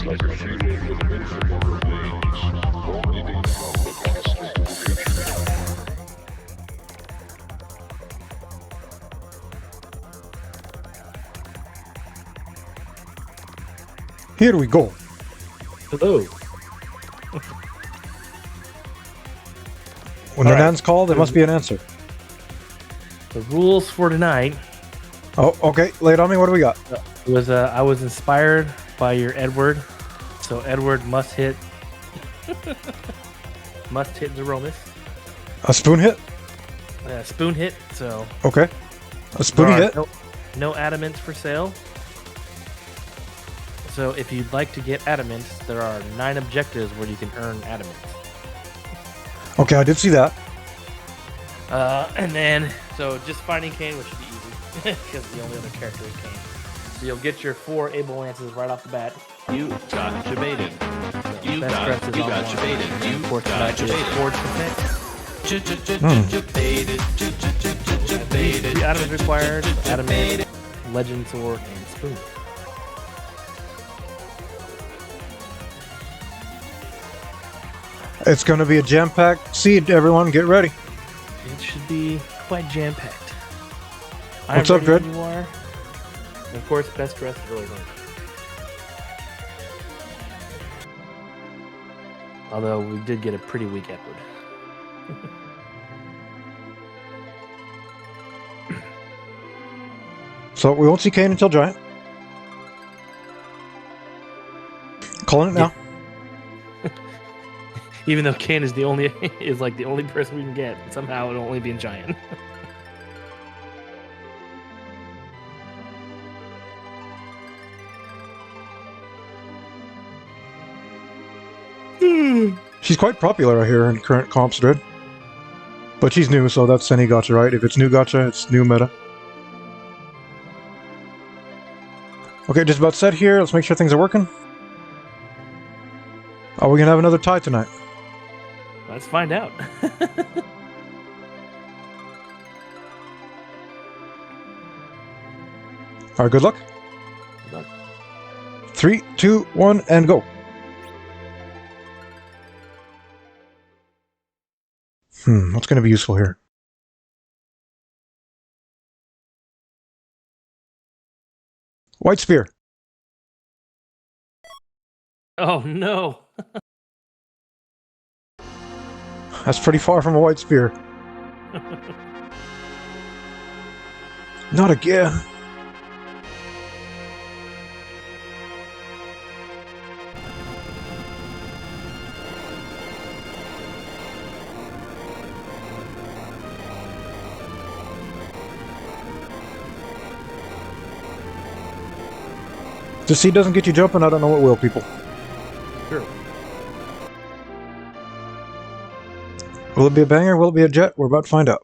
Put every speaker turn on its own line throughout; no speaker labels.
like a freeway with infinite number of lanes, all leading from the past into the future.
Here we go.
Hello.
When the man's called, there must be an answer.
The rules for tonight.
Oh, okay. Lay it on me. What do we got?
I was inspired by your Edward, so Edward must hit Zeromus.
A spoon hit?
Spoon hit. So
okay. A spoon hit.
No adamants for sale. So if you'd like to get adamants, there are 9 objectives where you can earn adamants.
Okay, I did see that.
And then, so just finding Kain, which should be easy, because the only other character is Kain. So you'll get your 4 able lances right off the bat.
You got debated.
So
You got debated. You got debated.
Forge
Debated. Debated.
3 items required: adamant, legend sword, and spoon.
It's going to be a jam-packed seed, everyone. Get ready.
It should be quite jam-packed.
What's up, Dread?
You are. And of course, best dressed is really good. Although we did get a pretty weak Edward.
So we won't see Kain until Giant. Calling it now.
Even though Kain is the only person we can get, somehow it'll only be in Giant.
She's quite popular, I hear, in current comps, Dread. But she's new, so that's any gacha, right? If it's new gacha, it's new meta. Okay, just about set here. Let's make sure things are working. Are we gonna have another tie tonight?
Let's find out.
All right, good luck.
Good luck.
3, 2, 1, and go. What's going to be useful here? White spear.
Oh no!
That's pretty far from a white spear. Not again. If the seed doesn't get you jumping, I don't know what will, people.
Sure.
Will it be a banger? Will it be a jet? We're about to find out.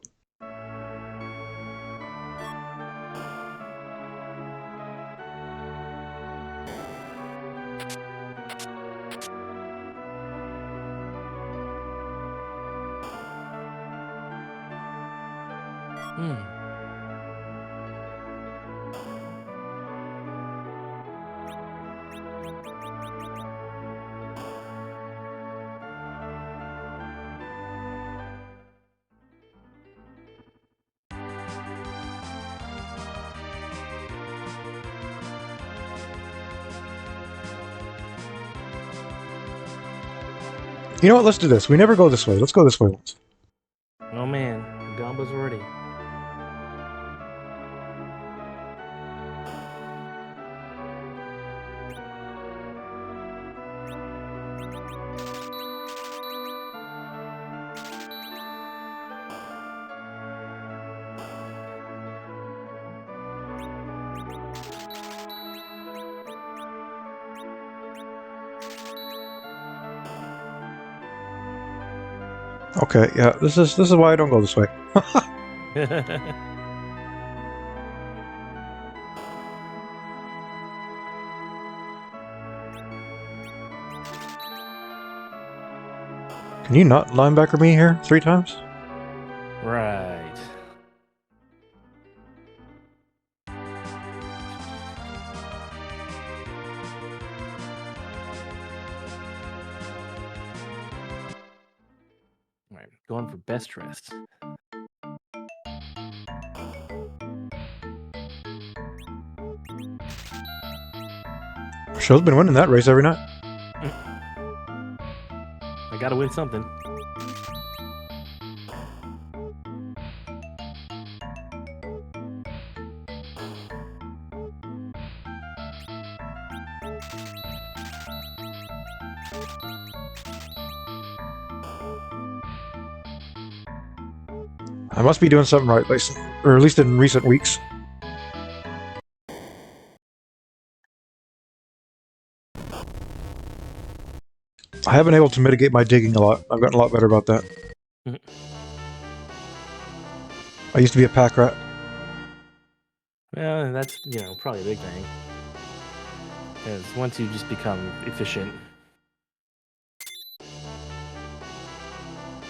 You know what? Let's do this. We never go this way. Let's go this way once.
Oh man, Gomba's already.
Okay, yeah, this is why I don't go this way. Can you not linebacker me here 3 times?
Right. Right. Going for best dressed.
Show's been winning that race every night.
I gotta win something.
I must be doing something right, or at least in recent weeks. I have been able to mitigate my digging a lot. I've gotten a lot better about that. I used to be a pack rat.
Well, that's, probably a big thing. Because once you just become efficient,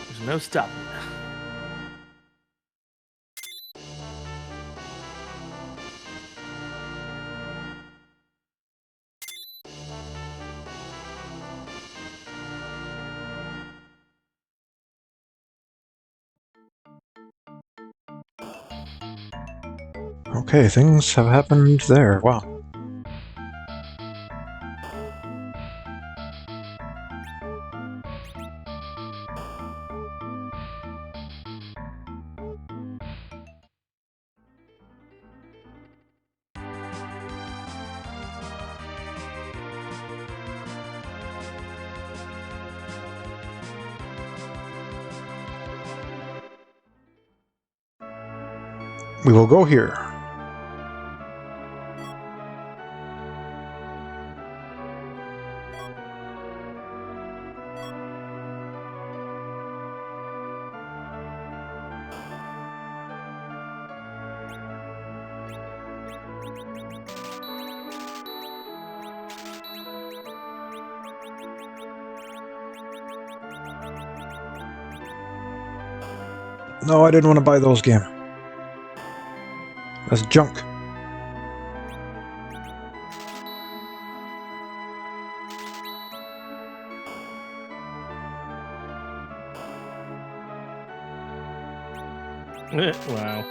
there's no stopping.
Okay, things have happened there. Wow. We will go here. No, I didn't want to buy those game. That's junk.
Wow.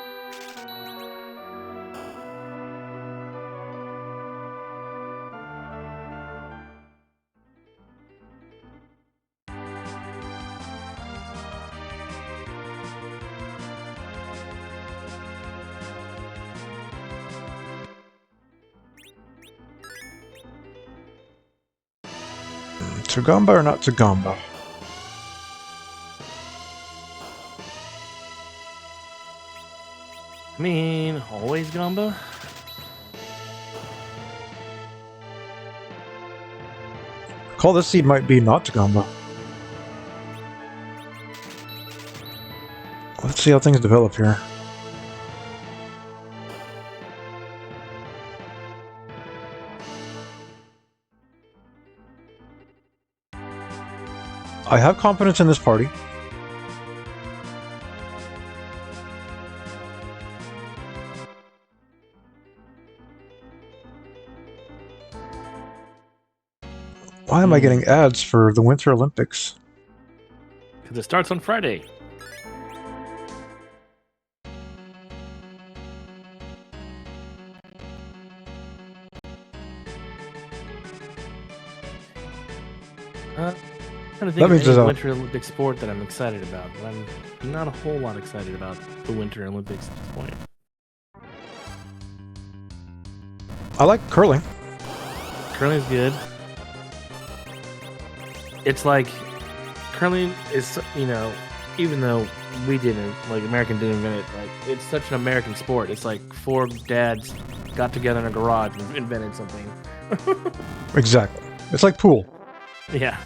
Tugamba or not Tugamba?
I mean, always Gamba.
Call this seed might be not Tugamba. Let's see how things develop here. I have confidence in this party. Why am I getting ads for the Winter Olympics?
Because it starts on Friday. I'm trying to think
That means
of
there's
any
a-
Winter Olympic sport that I'm excited about, but I'm not a whole lot excited about the Winter Olympics at this point.
I like curling.
Curling's good. It's like curling is, you know, even though we didn't, like American didn't invent it, like it's such an American sport. It's like 4 dads got together in a garage and invented something.
Exactly. It's like pool.
Yeah.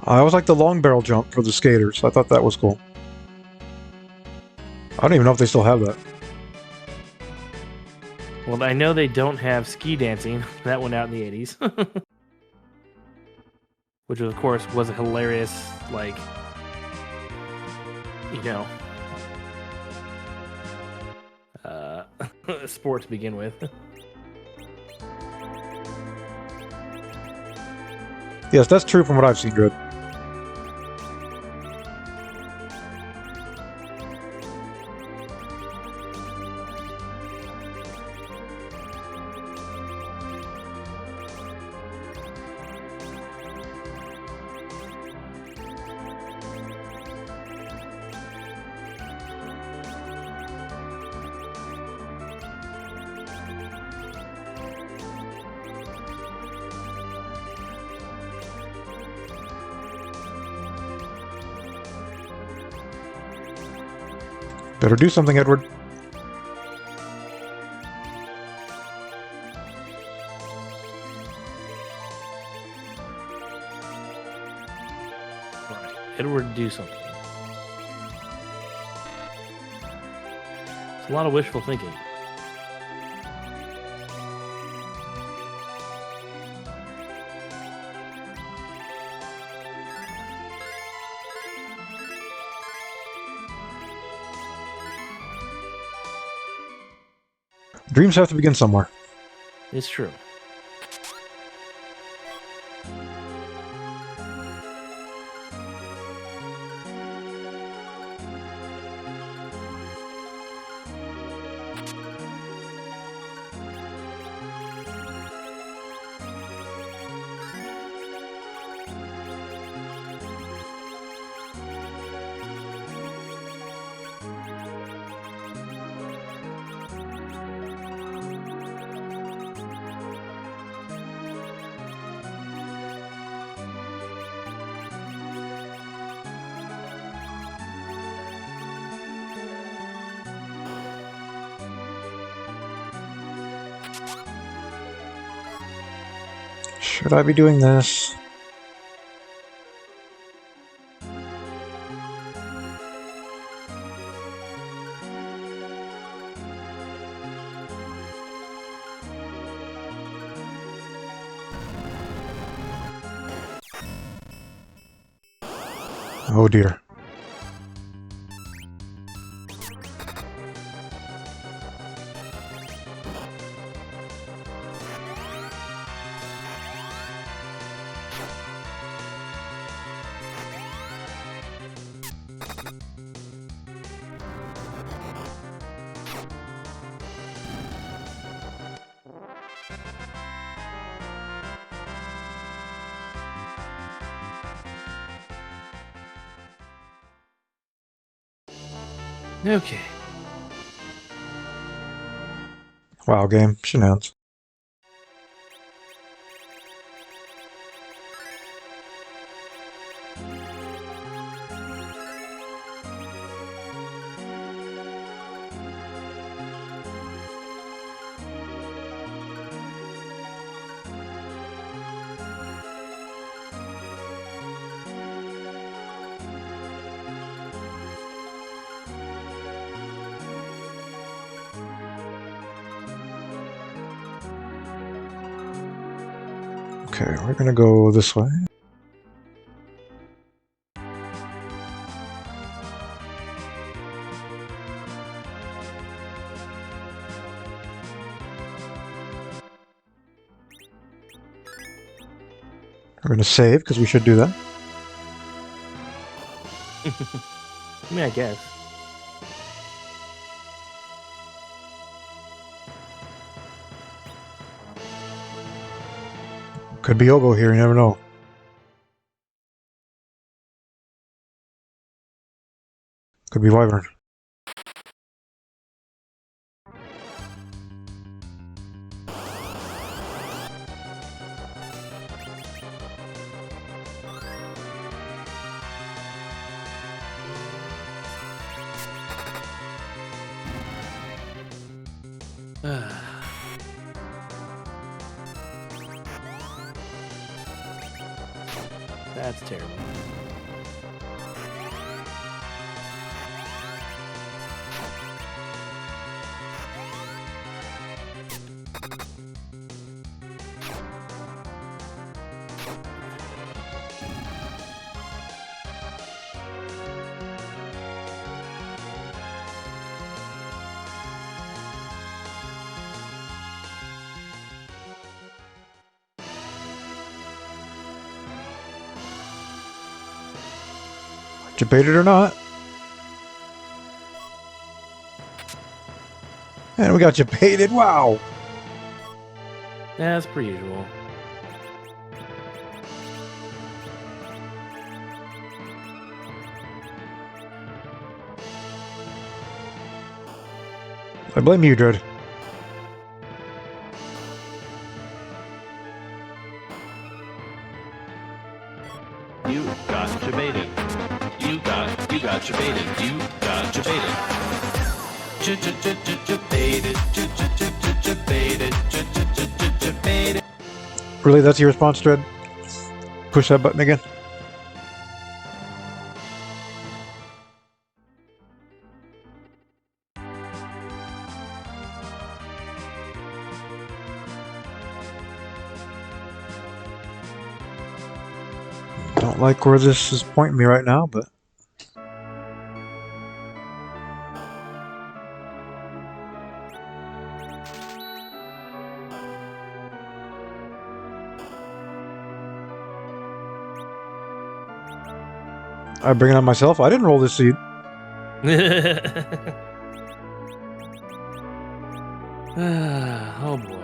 I always like the long barrel jump for the skaters. I thought that was cool. I don't even know if they still have that.
Well, I know they don't have ski dancing. That went out in the 80s. Which, of course, was a hilarious, like, you know, sport to begin with.
Yes, that's true from what I've seen, Dread. Better do something, Edward.
Right. Edward, do something. It's a lot of wishful thinking.
Dreams have to begin somewhere.
It's true.
Should I be doing this? Oh dear.
Okay.
Wow, game. Shenanigans. Okay, we're gonna go this way. We're gonna save, because we should do that.
I mean, I guess.
Could be Ogo here, you never know. Could be Wyvern.
That's terrible.
Debated or not. And we got you baited. Wow.
Yeah, that's per usual.
I blame you, Dread.
You got debated. You got debated. You got debated. Debated. Debated. Debated.
Really, that's your response, Dread? Push that button again. Don't like where this is pointing me right now, but I bring it on myself. I didn't roll this seed.
Oh boy.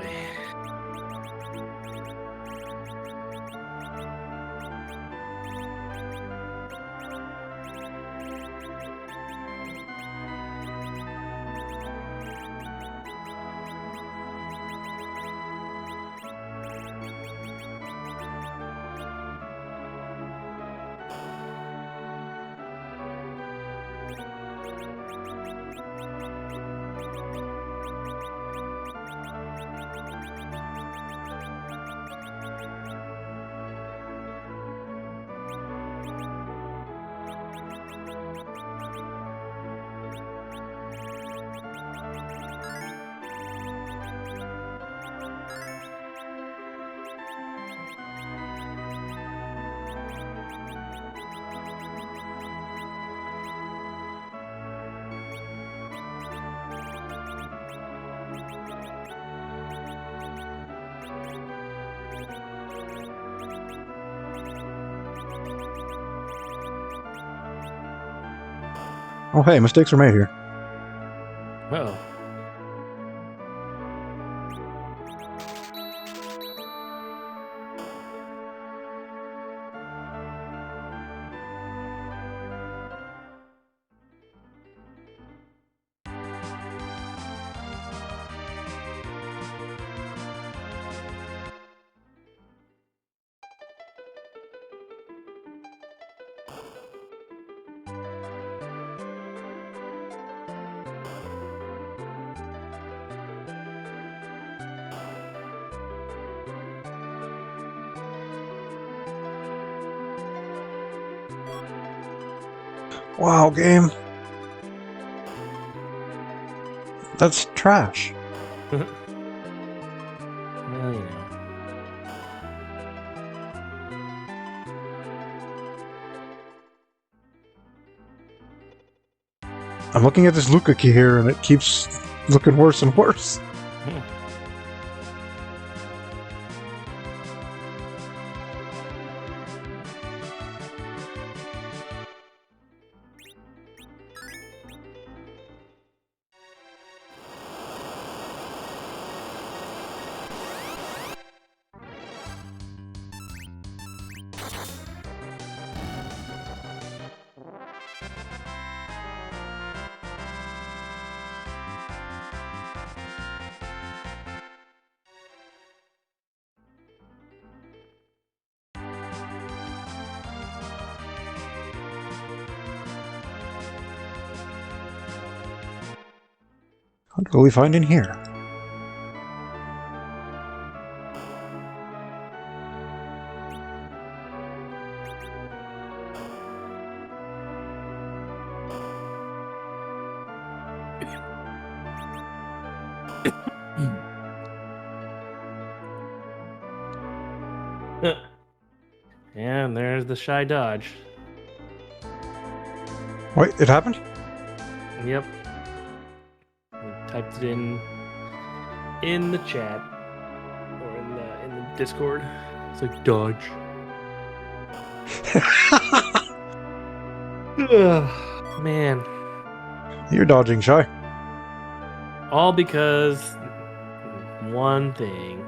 Oh, hey, mistakes are made here.
Uh-oh.
Wow, game. That's trash.
Well, you know.
I'm looking at this Luca key here, and it keeps looking worse and worse. What will we find in here?
And there's the shy dodge.
Wait, it happened?
Yep. I typed it in the chat or in the Discord. It's like dodge. Ugh, man,
You're dodging, Shy.
all because one thing.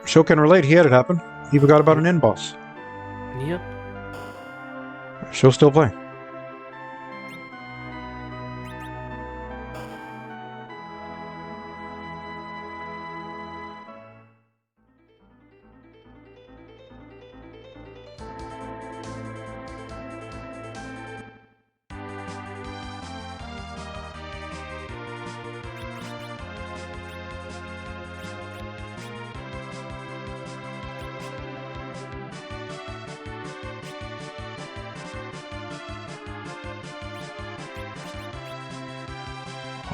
Show can relate, he had it happen. He forgot about an in-boss.
Yep.
Show's still playing.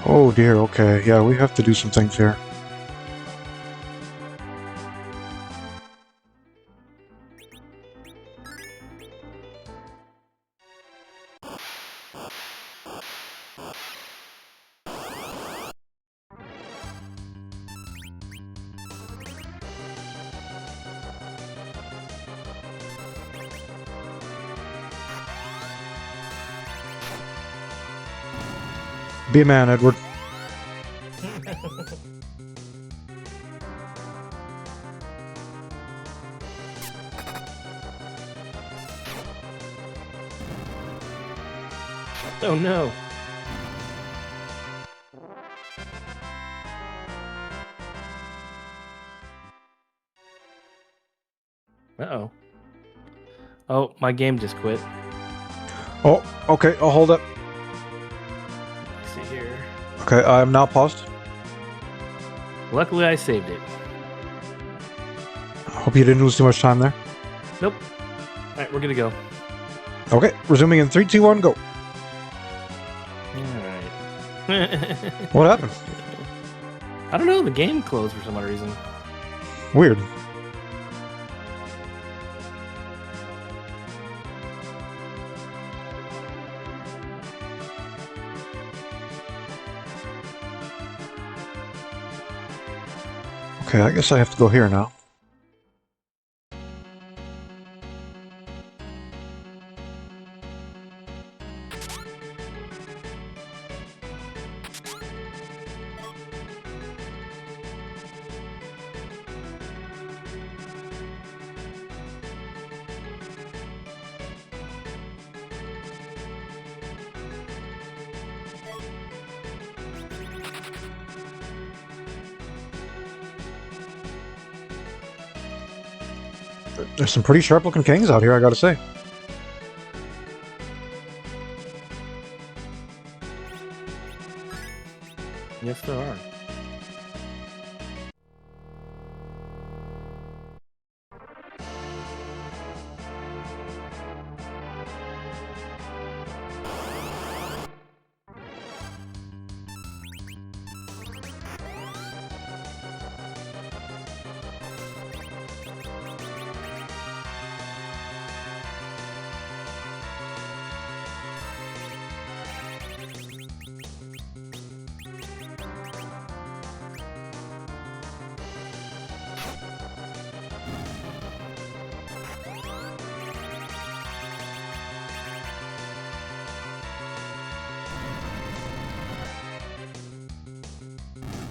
Oh dear, okay. Yeah, we have to do some things here. Be a man, Edward.
Oh no. Uh-oh. Oh, my game just quit.
Oh, okay, I'll hold up.
Let's see here.
Okay, I'm now paused.
Luckily, I saved it.
Hope you didn't lose too much time there.
Nope. All right, we're gonna go.
Okay, resuming in 3, 2, 1, go.
All right.
What happened?
I don't know. The game closed for some odd reason.
Weird. Okay, I guess I have to go here now. There's some pretty sharp looking kings out here, I gotta say.
Yes, there are.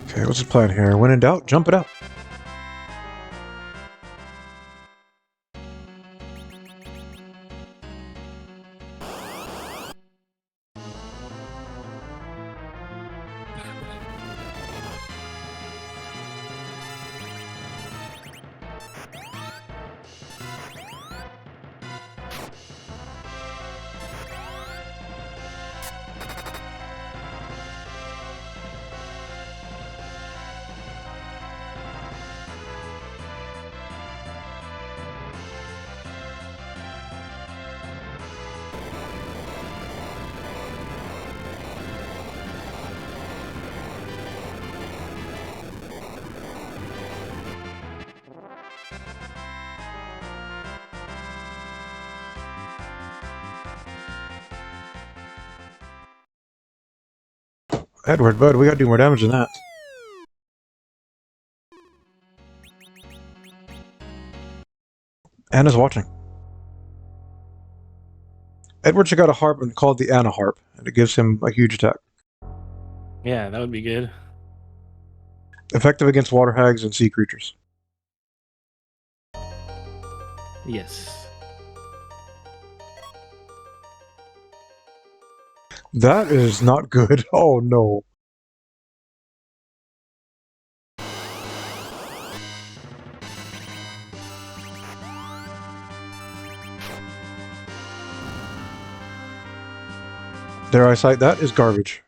Okay, what's the plan here? When in doubt, jump it up. Edward, bud, we gotta do more damage than that. Anna's watching. Edward should got a harp and called the Anna harp, and it gives him a huge attack.
Yeah, that would be good.
Effective against water hags and sea creatures.
Yes.
That is not good. Oh no. Dare I cite that is garbage.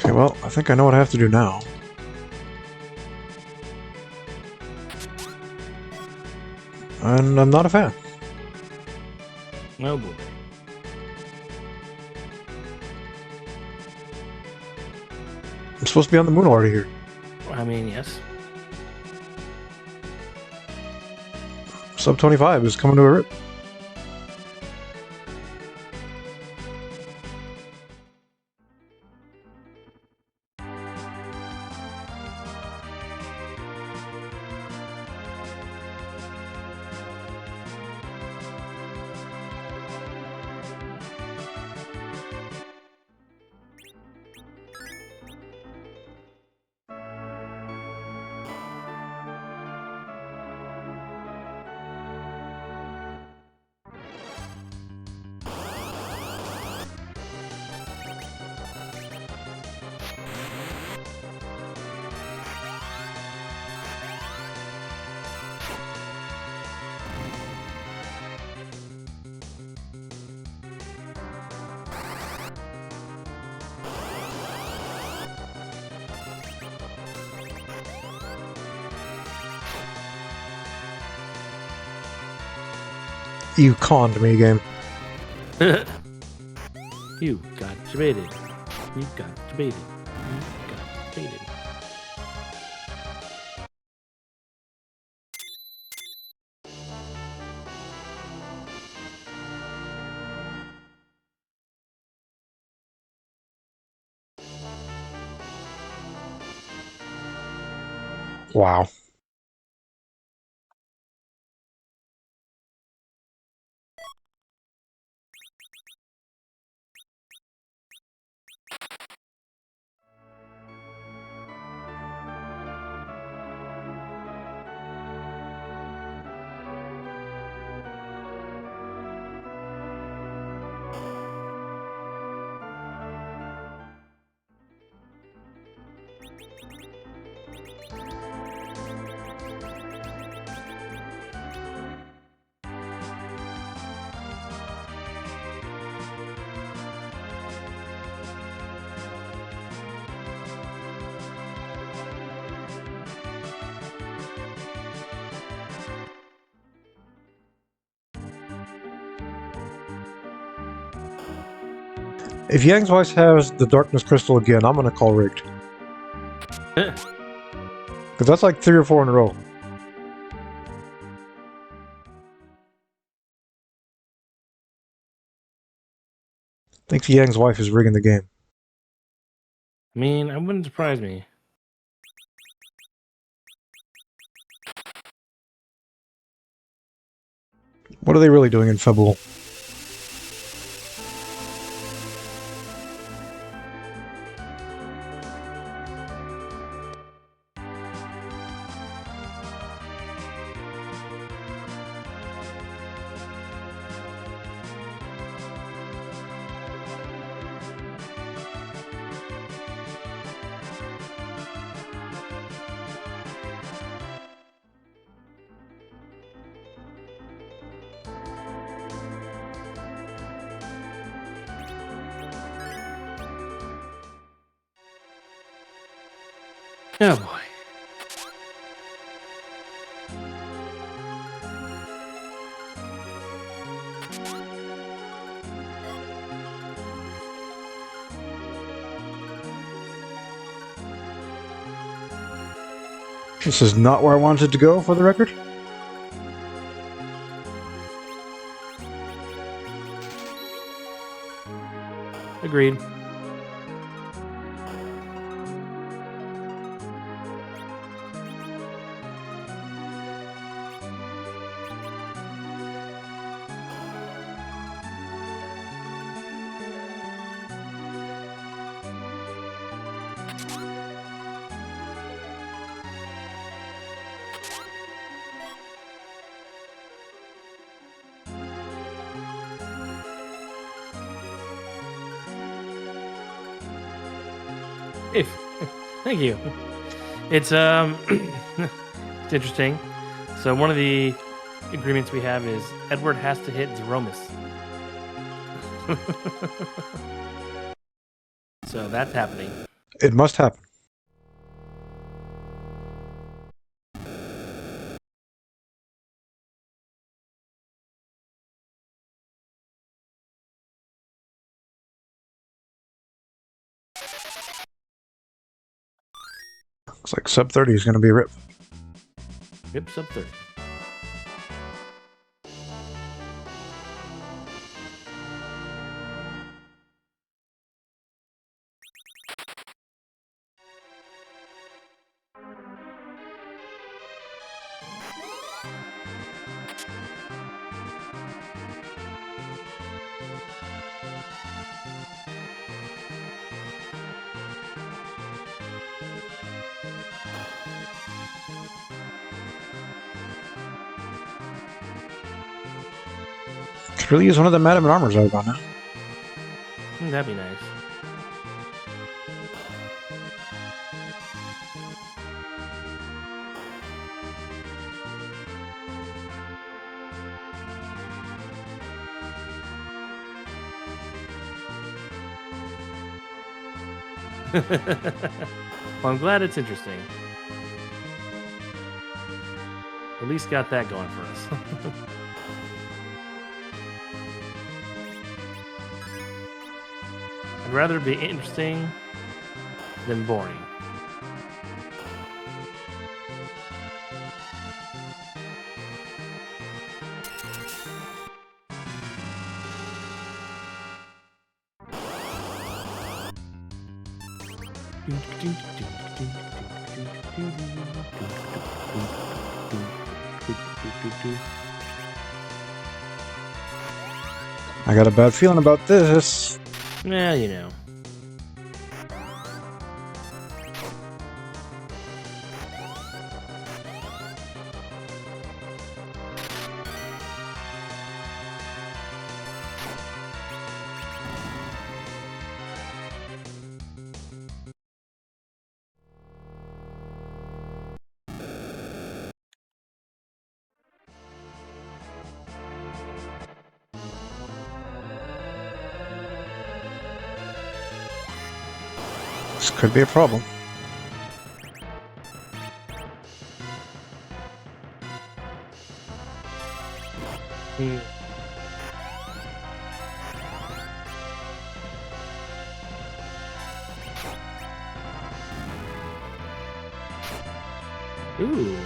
Okay, well, I think I know what I have to do now. And I'm not a fan.
Oh boy.
I'm supposed to be on the moon already here.
I mean, yes.
Sub 25 is coming to a rip. You conned me, game.
You got debated. You got debated. You got debated.
Wow. If Yang's voice has the darkness crystal again, I'm gonna call rigged. Because that's like 3 or 4 in a row. I think Yang's wife is rigging the game.
I mean, it wouldn't surprise me.
What are they really doing in Febul?
Oh boy.
This is not where I wanted to go, for the record.
Agreed. If thank you. It's it's interesting. So one of the agreements we have is Edward has to hit Zeromus. So that's happening.
It must happen. Looks like sub 30 is going to be a rip.
Yep, sub 30.
Could really use one of the Madam Armors I've got now.
That'd be nice. Well, I'm glad it's interesting. At least got that going for us. I'd rather be interesting than boring.
I got a bad feeling about this.
Yeah, you know.
This could be a problem.
Ooh.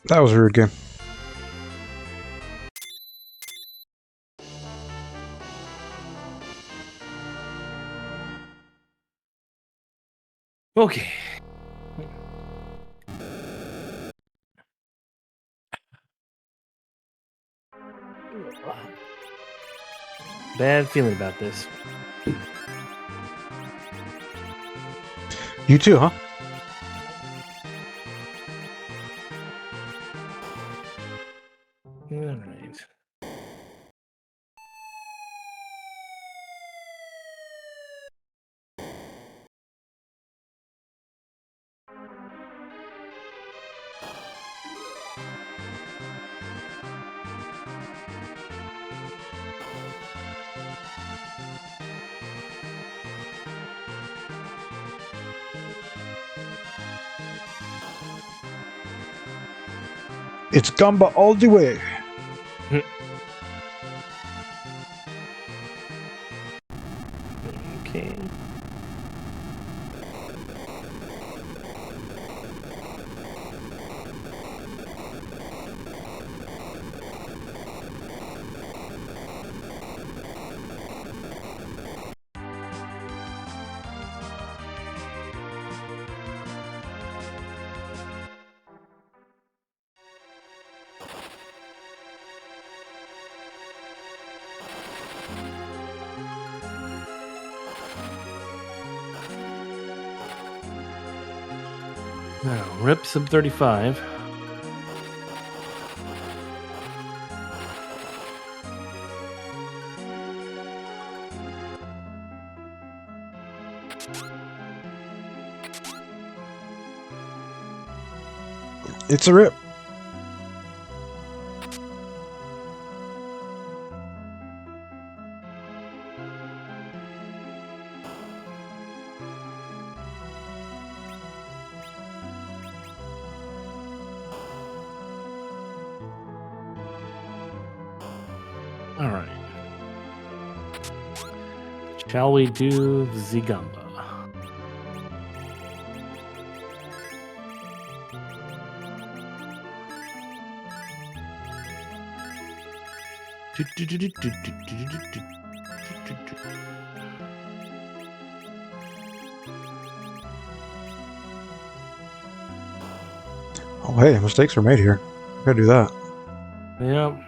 That was a rude game.
Okay. Bad feeling about this.
You too, huh?
All right.
It's Gamba all the way.
Okay. Now, rip sub 35.
It's a rip.
All right. Shall we do Zigamba?
Oh, hey, mistakes were made here. Gotta do that.
Yep.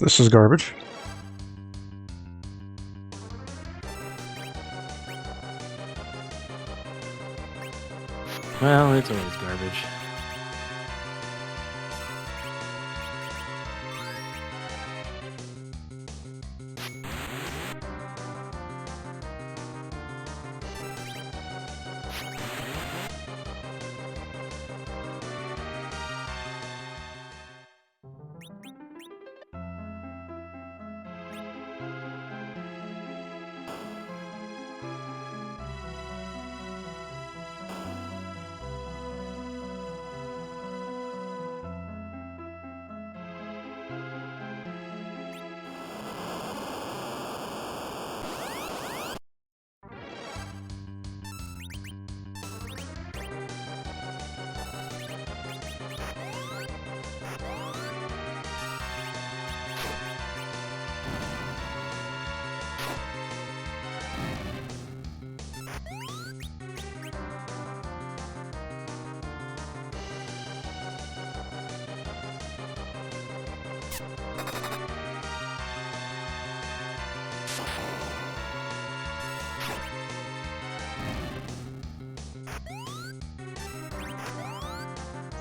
This is garbage.
Well, it's always garbage.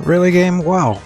Really, game? Wow.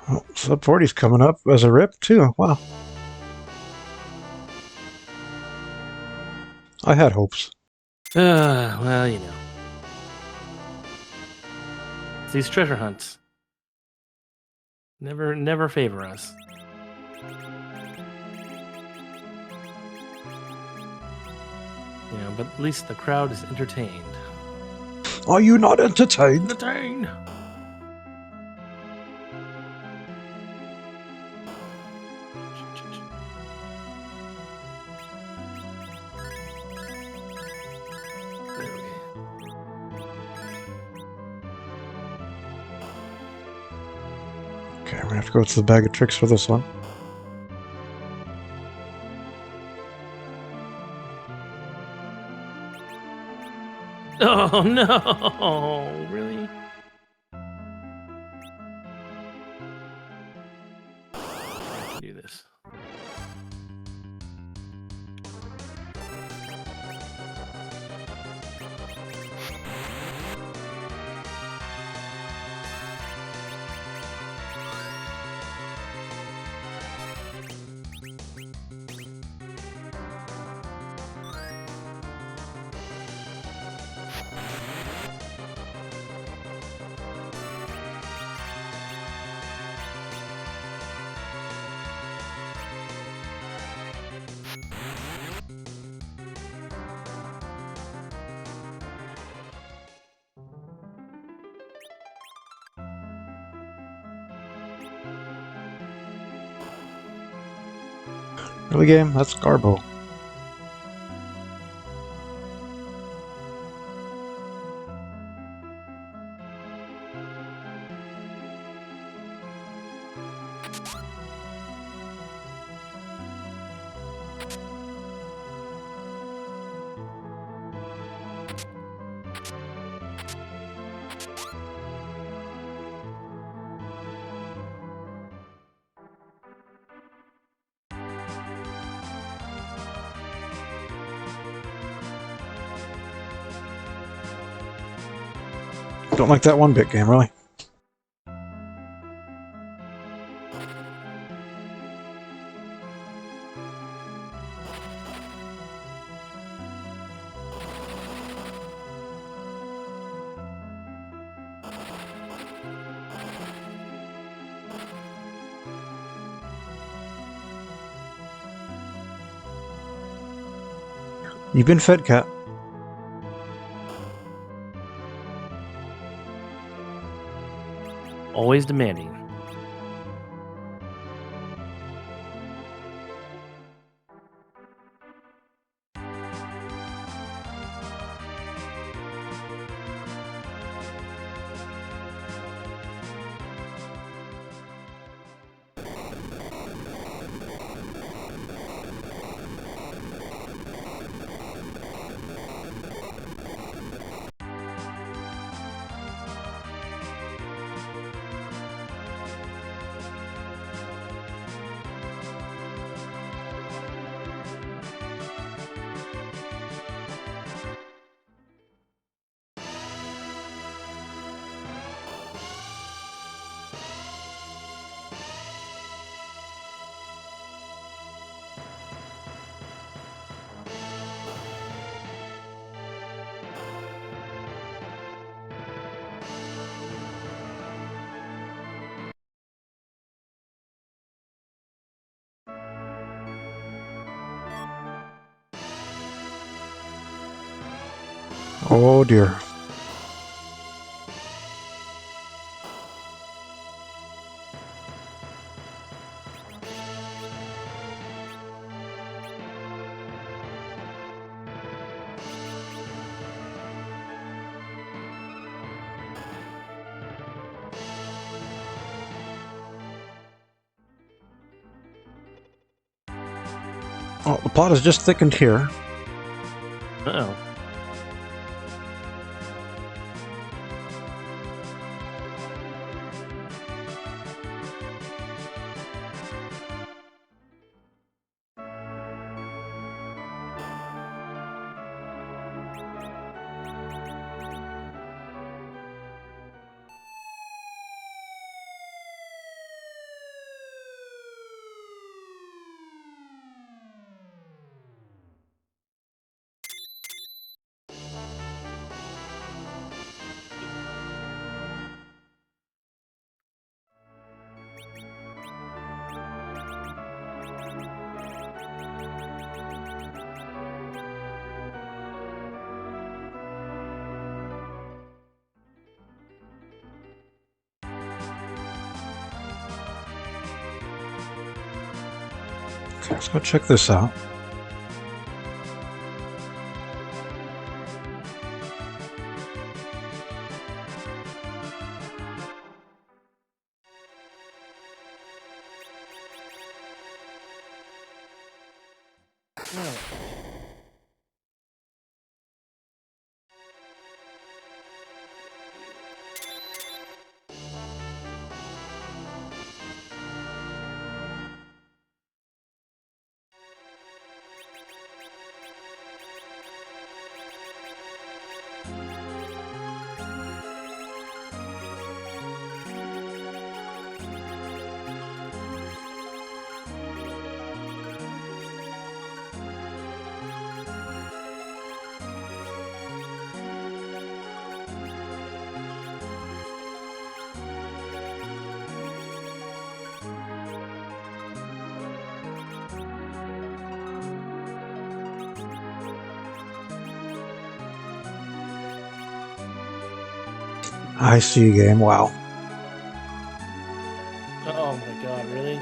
Oh, Sub 40's coming up as a rip, too. Wow. I had hopes.
Well, you know. It's these treasure hunts. Never favor us. You know, but at least the crowd is entertained.
Are you not entertained?
Entertained!
Okay, we're gonna have to go to the bag of tricks for this one.
Oh no! Really? I can do this.
Really, game? That's Garbo. Don't like that one bit, game, really. You've been fed, cat.
Always demanding.
Oh dear. Oh, the plot is just thickened here.
Uh-oh.
Okay, let's go check this out. I see, game. Wow.
Oh my god, really?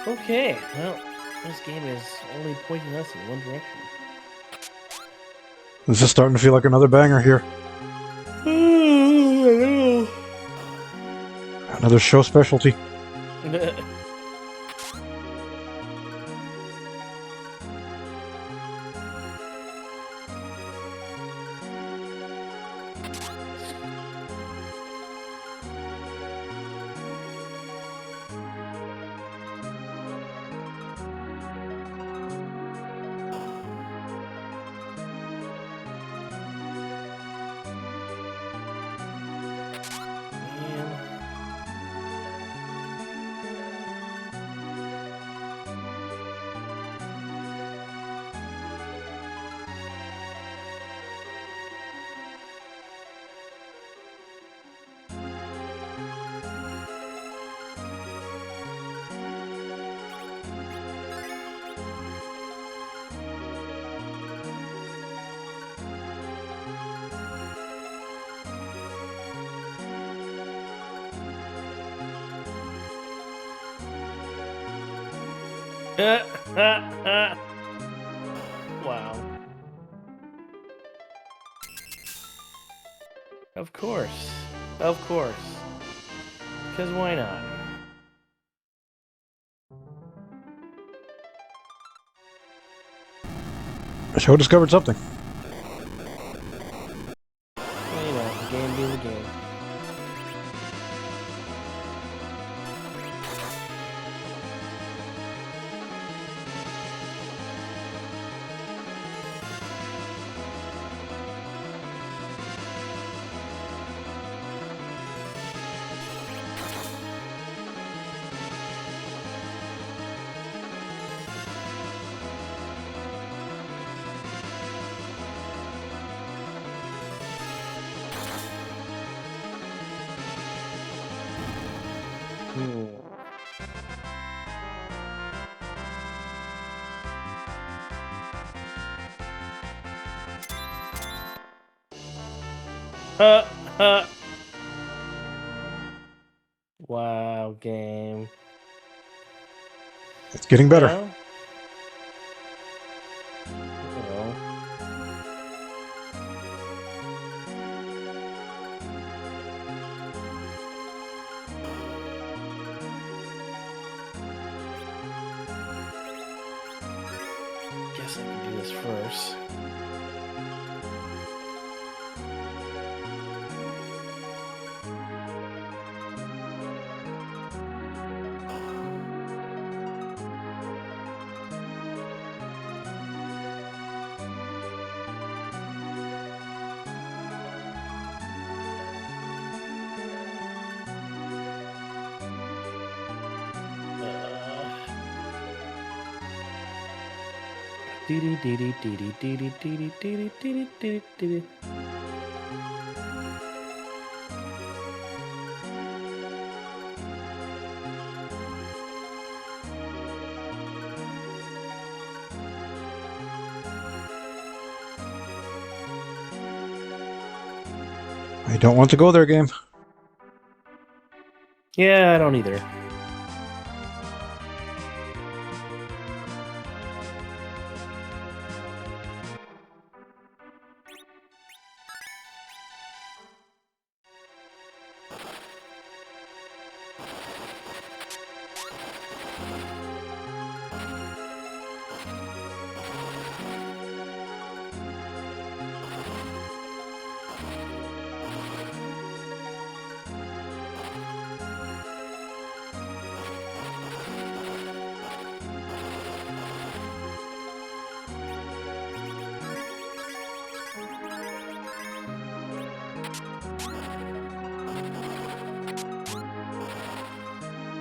Okay, well, this game is only pointing us in one direction.
This is starting to feel like another banger here. Another show specialty.
Wow. Of course. Of course. Because why not?
The show discovered something.
Well, you know, the game being the game. Uh, uh. Wow, game.
It's getting better.
Well, well. Guess I can do this first. Dee dee dee dee dee dee dee dee dee dee dee dee.
I don't want to go there, game.
Yeah, I don't either.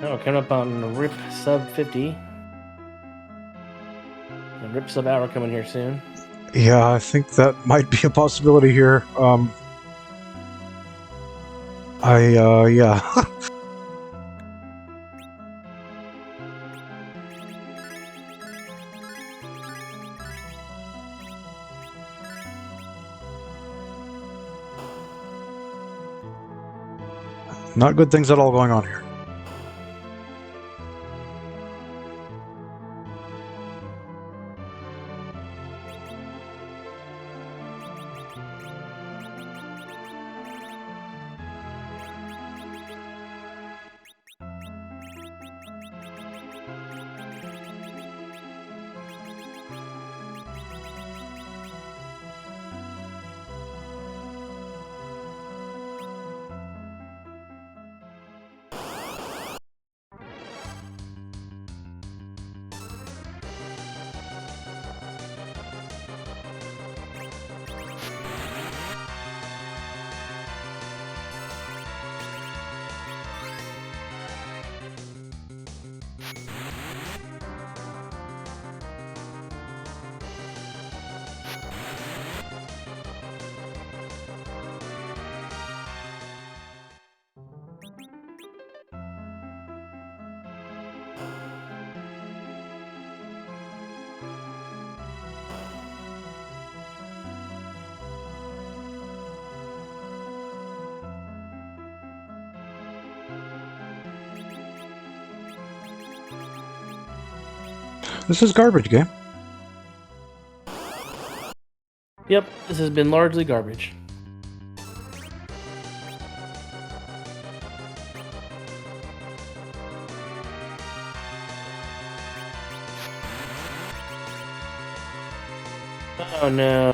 Oh, coming up on Rip Sub 50. And Rip Sub Hour coming here soon.
Yeah, I think that might be a possibility here. Yeah. Not good things at all going on here. This is garbage game.
Yep, this has been largely garbage. Oh no.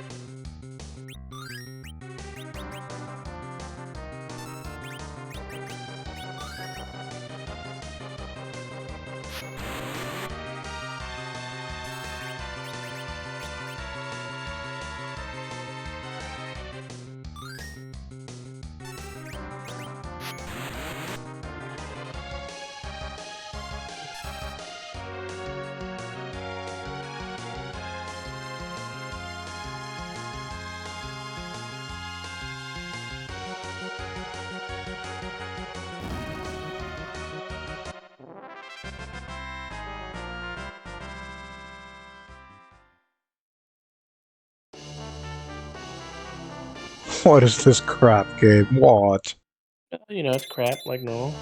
What is this crap game? What?
You know, it's crap like normal.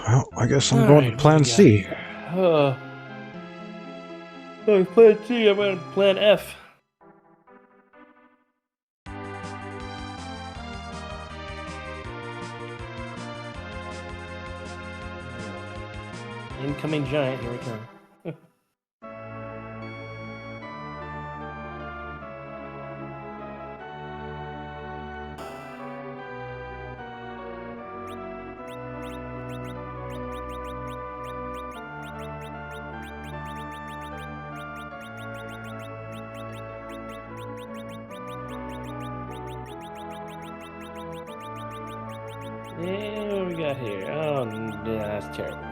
Well, I guess I'm
All
going
right,
to
what
Plan
do we got
C.
here? Plan C. I'm on Plan F. Incoming giant. Here we come. Yeah, what we got here? Oh, yeah, that's terrible.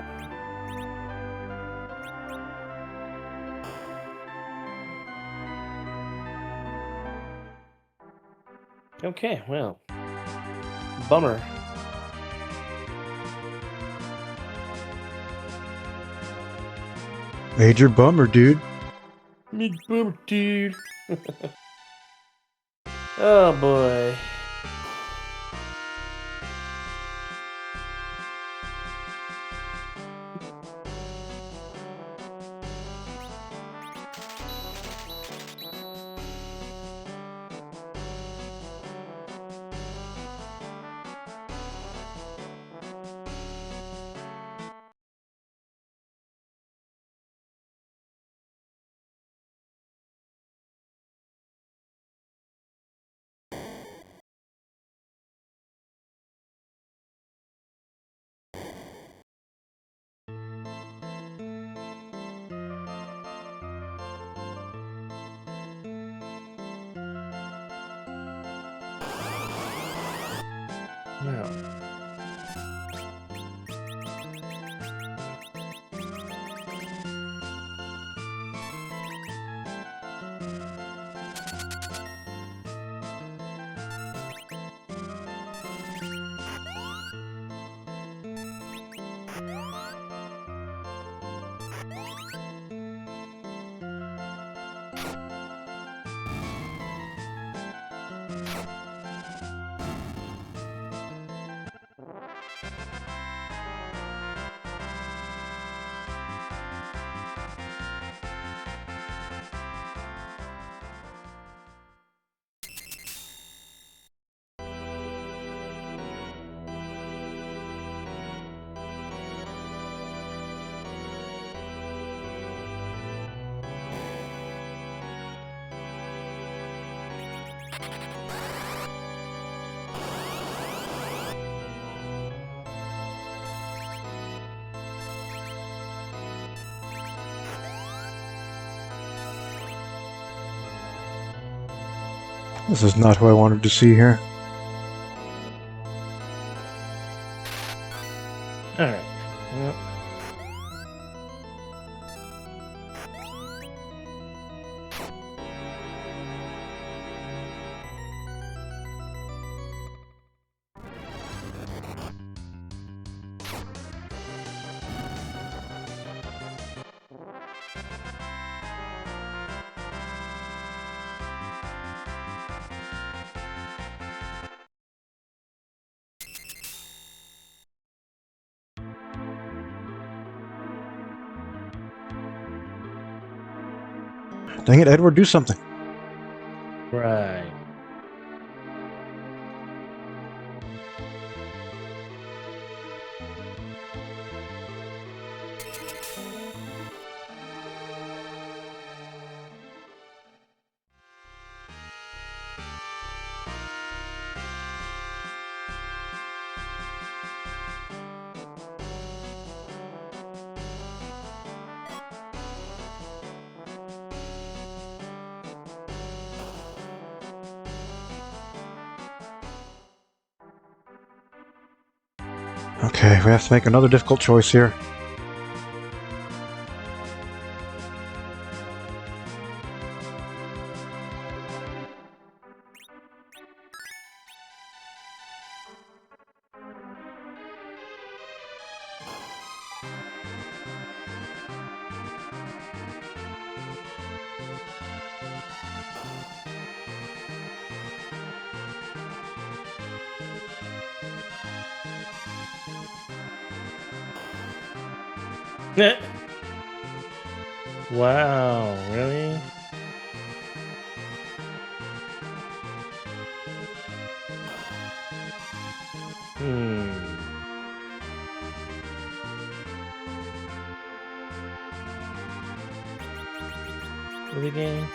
Okay, well, bummer.
Major bummer, dude.
Big bummer, dude. Oh boy. Now,
This is not who I wanted to see here.
Alright. Well,
Dang it, Edward, do something.
right.
Okay, we have to make another difficult choice here. Wow, really? Hmm. Really, game?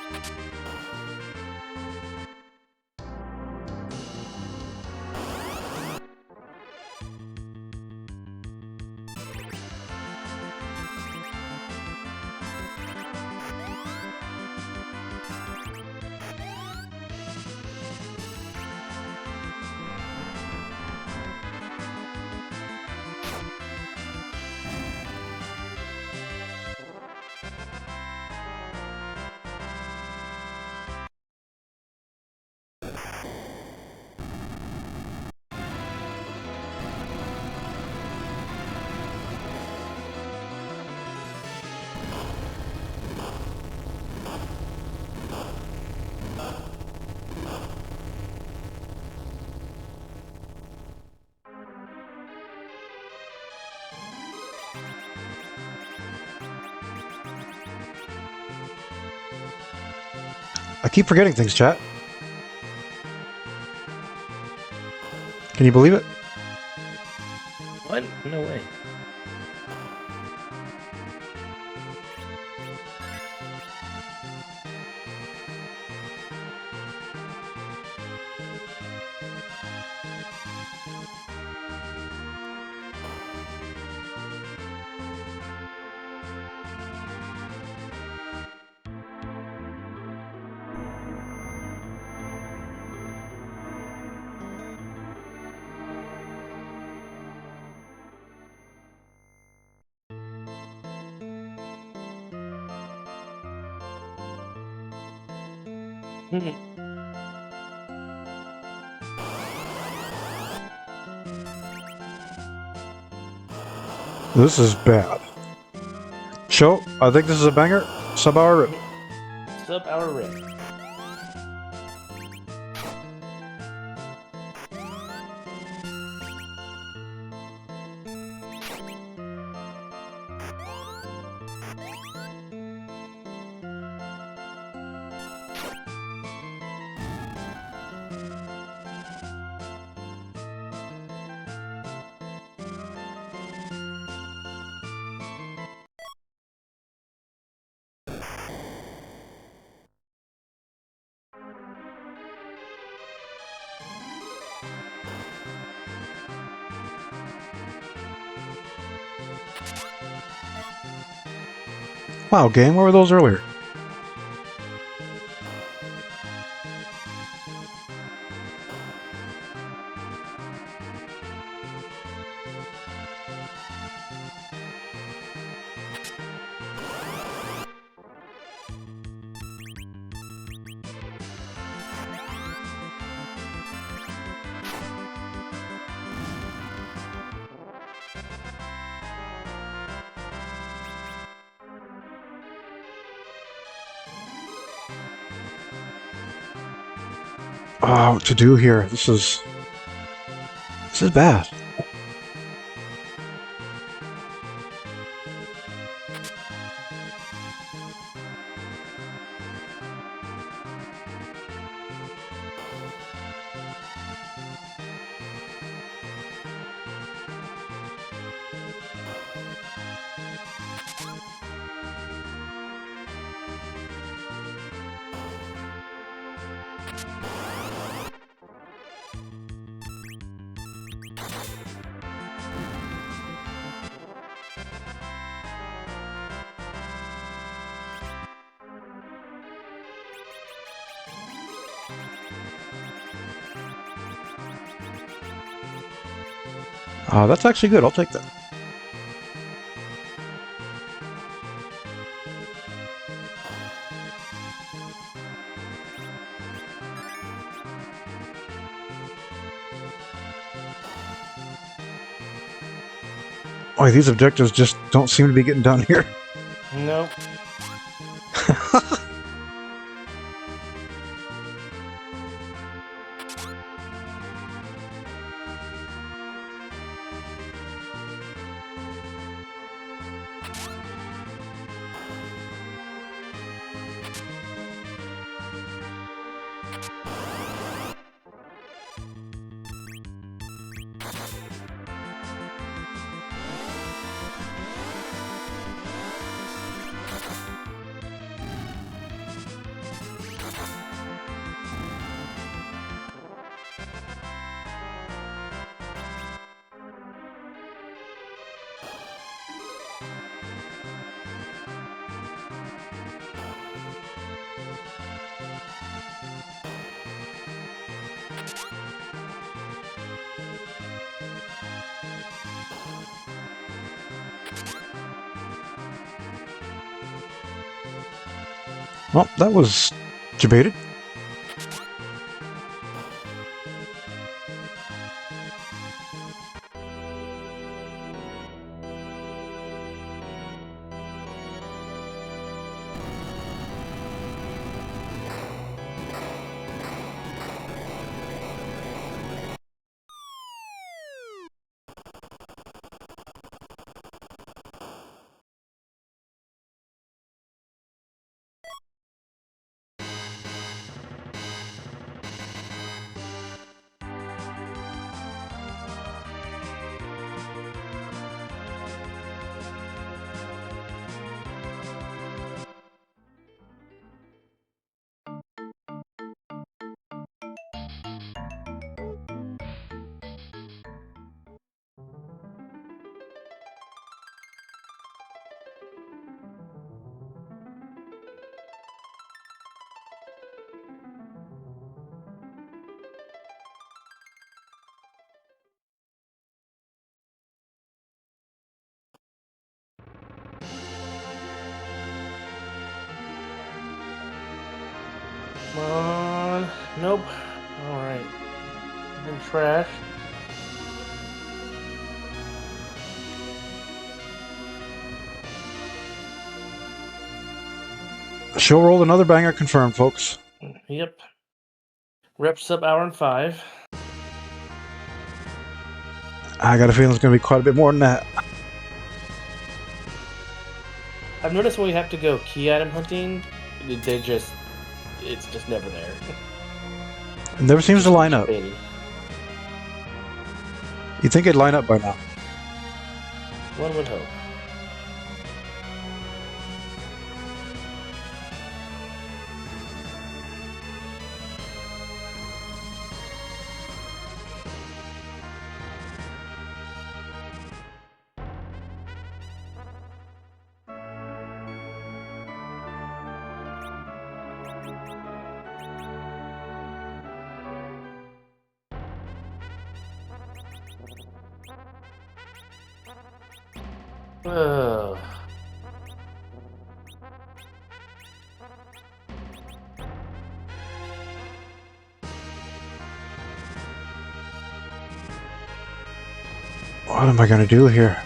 I keep forgetting things, chat. Can you believe it?
What? No way. Hmm.
This is bad. Show, I think this is a banger. Sub-hour rip.
Sub our rip.
Wow, game, where were those earlier? what to do here. This is bad. That's actually good. I'll take that. Boy, these objectives just don't seem to be getting done here.
Nope.
Well, that was debated.
Come on. Nope. Alright. And trash.
Show rolled another banger confirmed, folks.
Yep. Rep sub hour and 5.
I got a feeling it's going to be quite a bit more than that.
I've noticed when we have to go key item hunting, it's just never there.
It never seems to line up.
Baby.
You'd think it'd line up by now.
One would hope. Ugh.
What am I going to do here?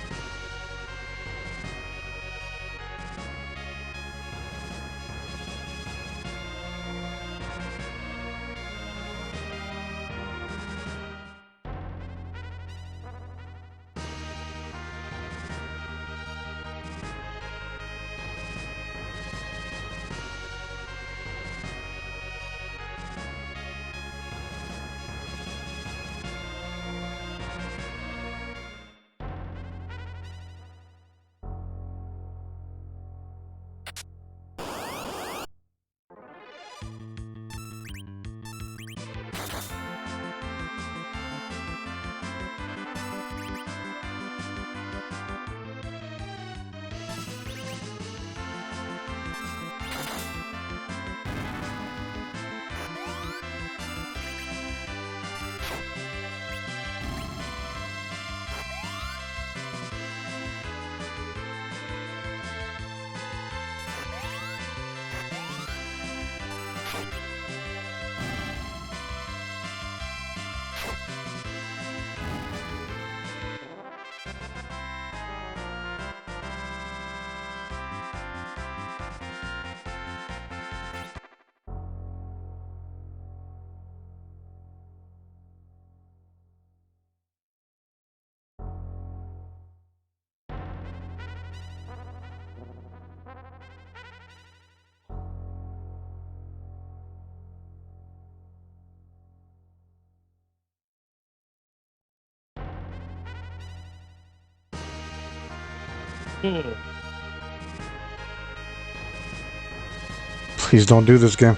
Hmm.
Please don't do this game.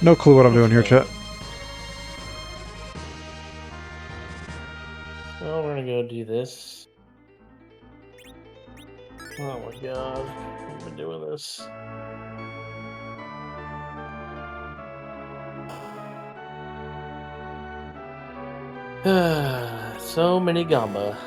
No clue what I'm doing here, chat.
Well, we're gonna go do this. Oh my god, I've been doing this. So many gamba.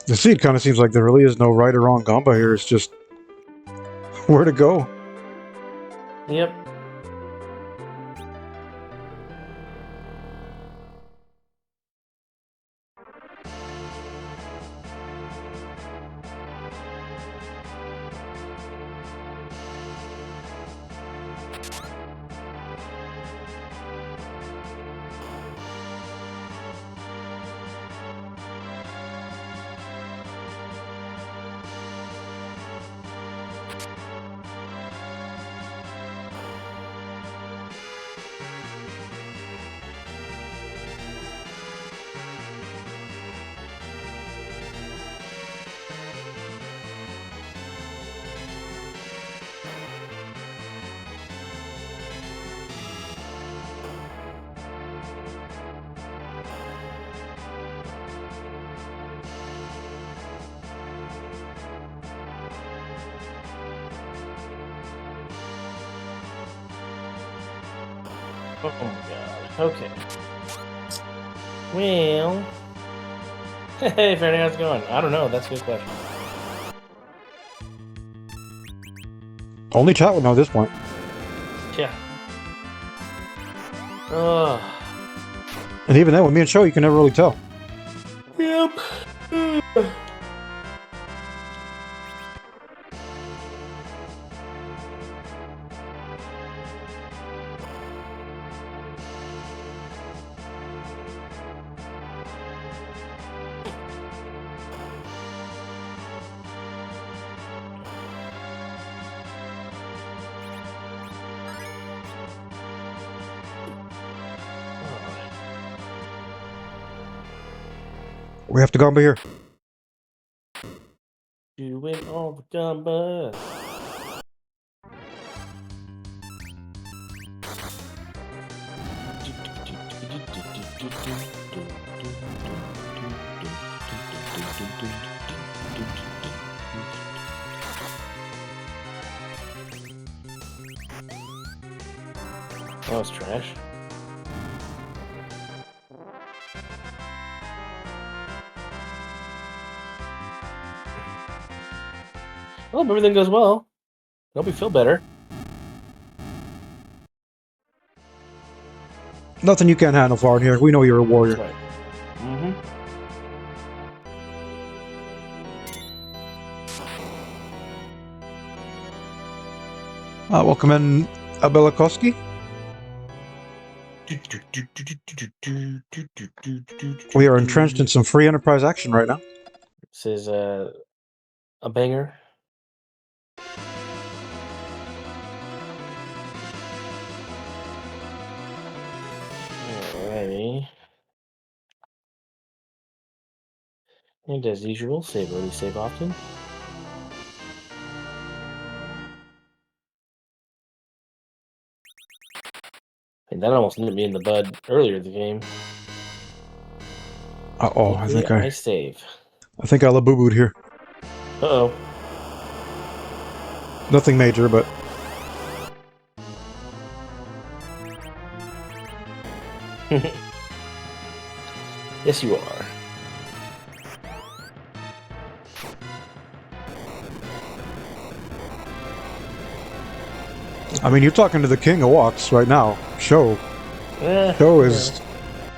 You see, it kind of seems like there really is no right or wrong gamba here. It's just where to go.
Yep. Oh my god. Okay. Well. Hey, Fanny, how's it going? I don't know. That's a good question.
Only chat would know at this point.
Yeah. Ugh.
And even then, with me and Show, you can never really tell.
Yep.
We have to gamba here.
Doing all the gamba. Oh, it's trash. I hope everything goes well. I hope you feel better.
Nothing you can't handle, Flower, here. We know you're a warrior.
That's right. Mm-hmm.
Welcome in, Abelakowski. We are entrenched in some free enterprise action right now.
This is a banger. Alrighty. And as usual, save early, save often. And that almost nipped me in the bud earlier in the game.
Uh-oh, I think
I save.
I think I la-boo-booed here.
Uh-oh.
Nothing major, but
Yes, you are.
I mean, you're talking to the king of walks right now. Show is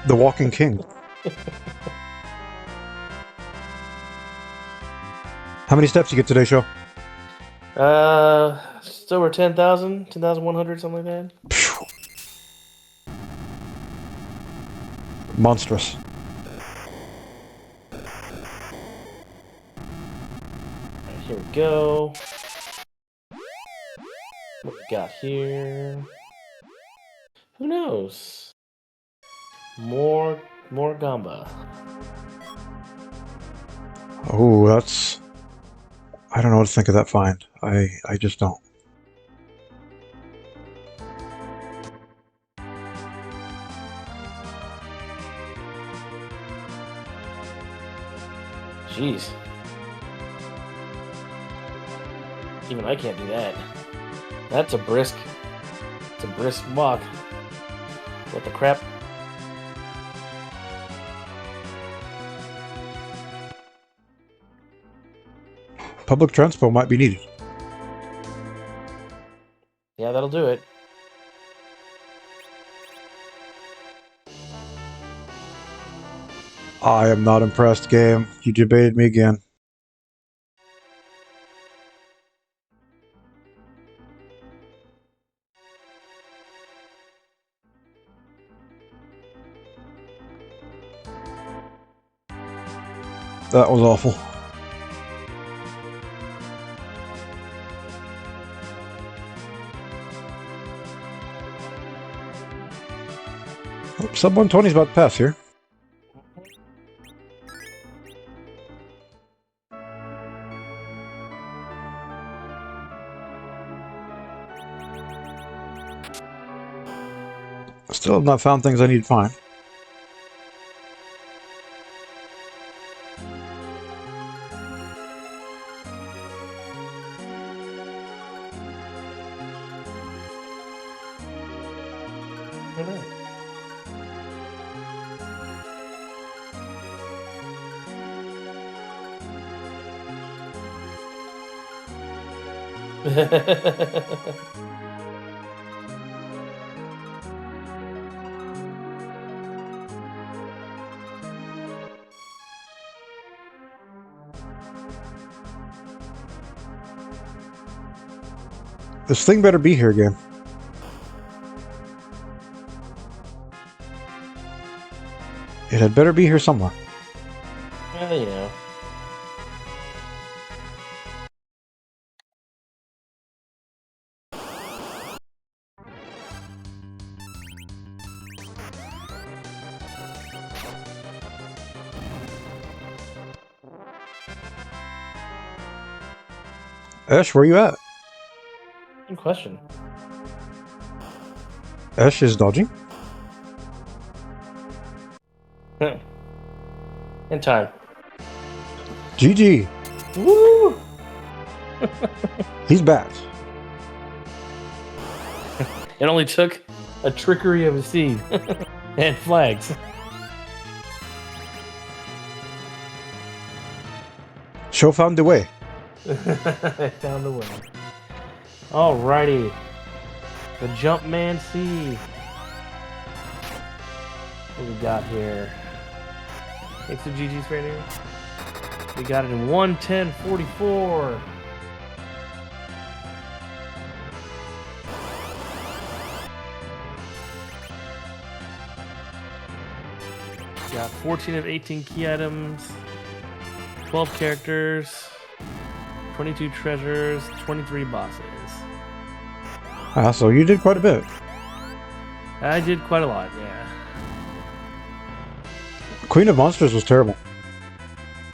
the walking king. How many steps you get today, Show?
Just over 10,000, 10,100, something like that.
Phew. Monstrous.
Alright, here we go. What we got here? Who knows? More gamba.
Oh, that's... I don't know what to think of that find. I just don't.
Jeez. Even I can't do that. That's a brisk. It's a brisk walk. What the crap?
Public transport might be needed.
Yeah, that'll do it.
I am not impressed, game. You debated me again. That was awful. Oh, sub 120 is about to pass here. Still have not found things I need to find. This thing better be here again. It had better be here somewhere.
Well, you know.
Ash, where you at?
Good question.
Ash is dodging.
In time.
GG.
Woo!
He's back.
It only took a trickery of a seed and flags.
Show found the way.
I found a way. Alrighty. The Jumpman C. What we got here? Thanks to GG's right here. We got it in 1:10:44. Got 14 of 18 key items, 12 characters, 22 treasures, 23 bosses.
Ah, so you did quite a bit.
I did quite a lot, yeah.
Queen of Monsters was terrible.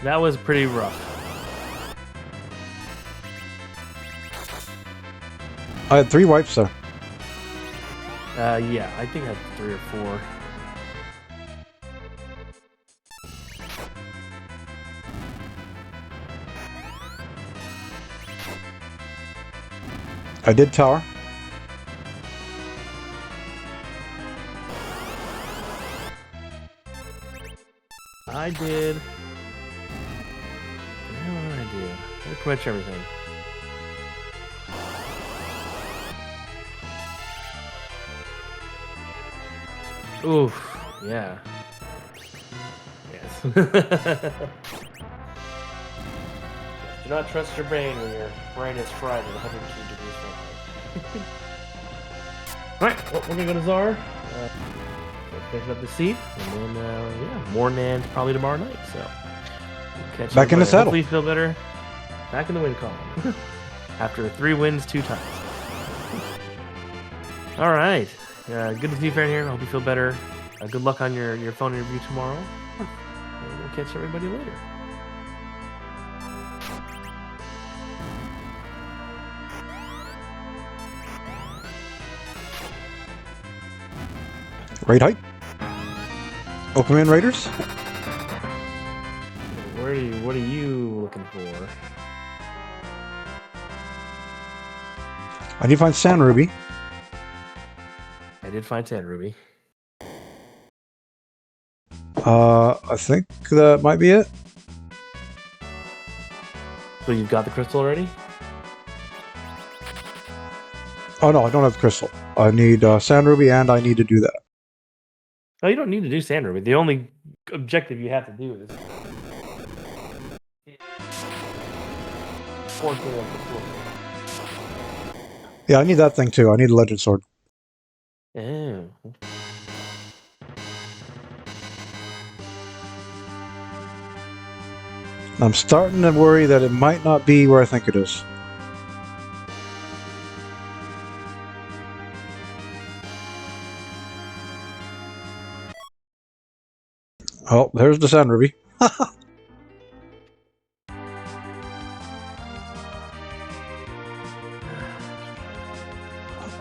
That was pretty rough.
I had 3 wipes there.
Yeah, I think I had 3 or 4.
I did tower.
I did. What the hell did I do? I did pretty much everything. Oof. Yeah. Yes. Do not trust your brain when your brain is fried at 102 degrees Fahrenheit. Alright, well, we're gonna go to Czar. Finish up the seat, and then, yeah, more Nans probably tomorrow night, so. We'll catch
Back in the
everybody.
saddle.
Hopefully you feel better. Back in the win column. After 3 wins 2 times. Alright. Good to see you, Farron, here. I hope you feel better. Good luck on your phone interview tomorrow. And we'll catch everybody later.
Raid height. Open Man Raiders.
What are you looking for?
I need to find Sand Ruby.
I did find Sand Ruby.
I think that might be it.
So you've got the crystal already?
Oh no, I don't have the crystal. I need Sand Ruby, and I need to do that.
No, you don't need to do Sand Ruby. The only objective you have to do is 14 of the school.
Yeah, I need that thing too. I need a Legend Sword.
Oh.
I'm starting to worry that it might not be where I think it is. Oh, there's the Sand Ruby.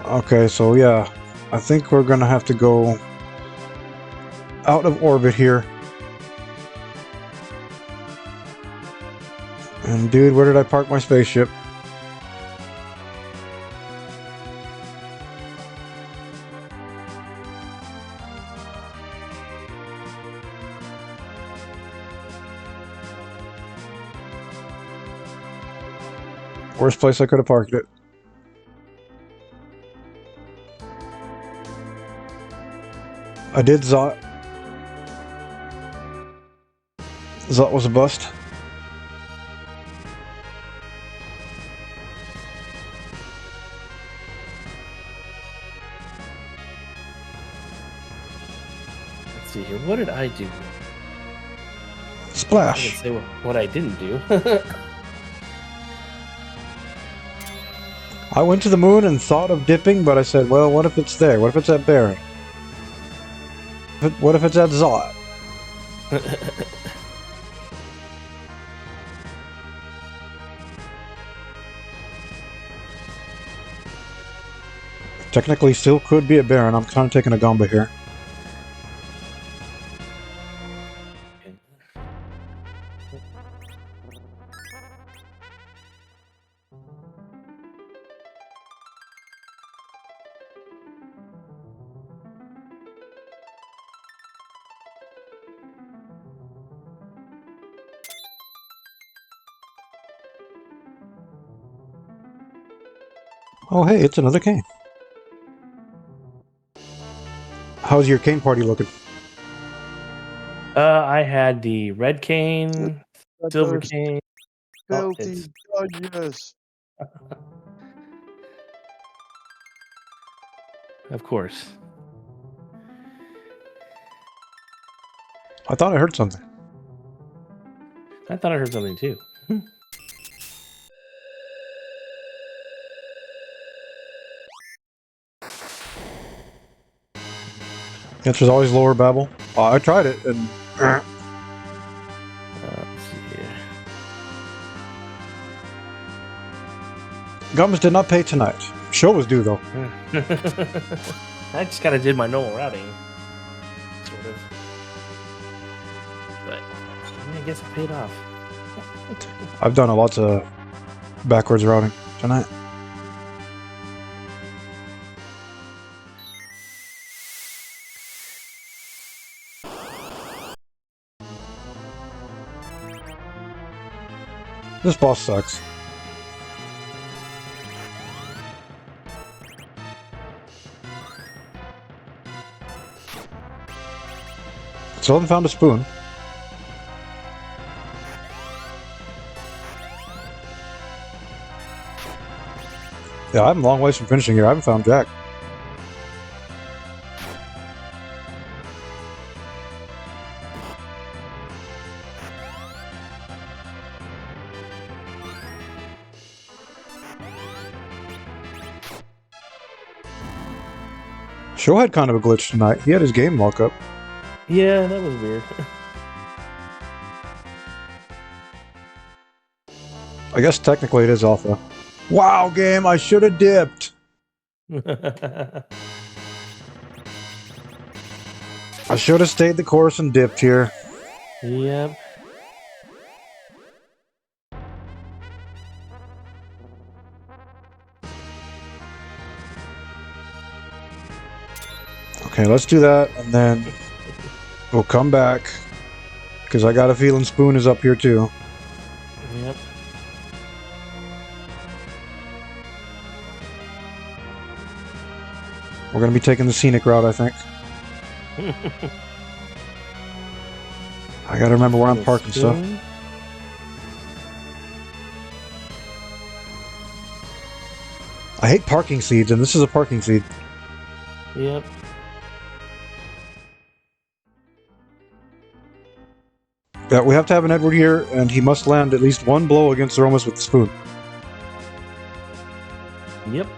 Okay, so yeah, I think we're gonna have to go out of orbit here. And dude, where did I park my spaceship? Worst place I could have parked it. I did Zot. Zot was a bust.
Let's see here. What did I do? I
Splash.
can say what I didn't do.
I went to the moon and thought of dipping, but I said, well, what if it's there? What if it's at Baron? What if it's at Zot? Technically, still could be at Baron. I'm kind of taking a gamba here. Oh, hey, it's another Kain. How's your Kain party looking?
I had the red cane, silver
Those
cane. Oh,
filthy judges.
Of course.
I thought I heard something.
I thought I heard something too.
The answer's always lower Babel. I tried it, and
Let's see here.
Gums did not pay tonight. Show was due, though.
I just kind of did my normal routing, sort of. But I guess it paid off.
I've done a lot of backwards routing tonight. This boss sucks. Still haven't found a spoon. Yeah, I'm a long ways from finishing here. I haven't found Jack. Show had kind of a glitch tonight. He had his game lock up.
Yeah, that was weird.
I guess technically it is alpha. Wow, game, I should have dipped. I should have stayed the course and dipped here.
Yep.
Okay, let's do that, and then we'll come back. Because I got a feeling Spoon is up here too.
Yep.
We're going to be taking the scenic route, I think. I got to remember where I'm parking stuff. I hate parking seeds, and this is a parking seed.
Yep.
Yeah, we have to have an Edward here, and he must land at least one blow against the Romas with the spoon.
Yep.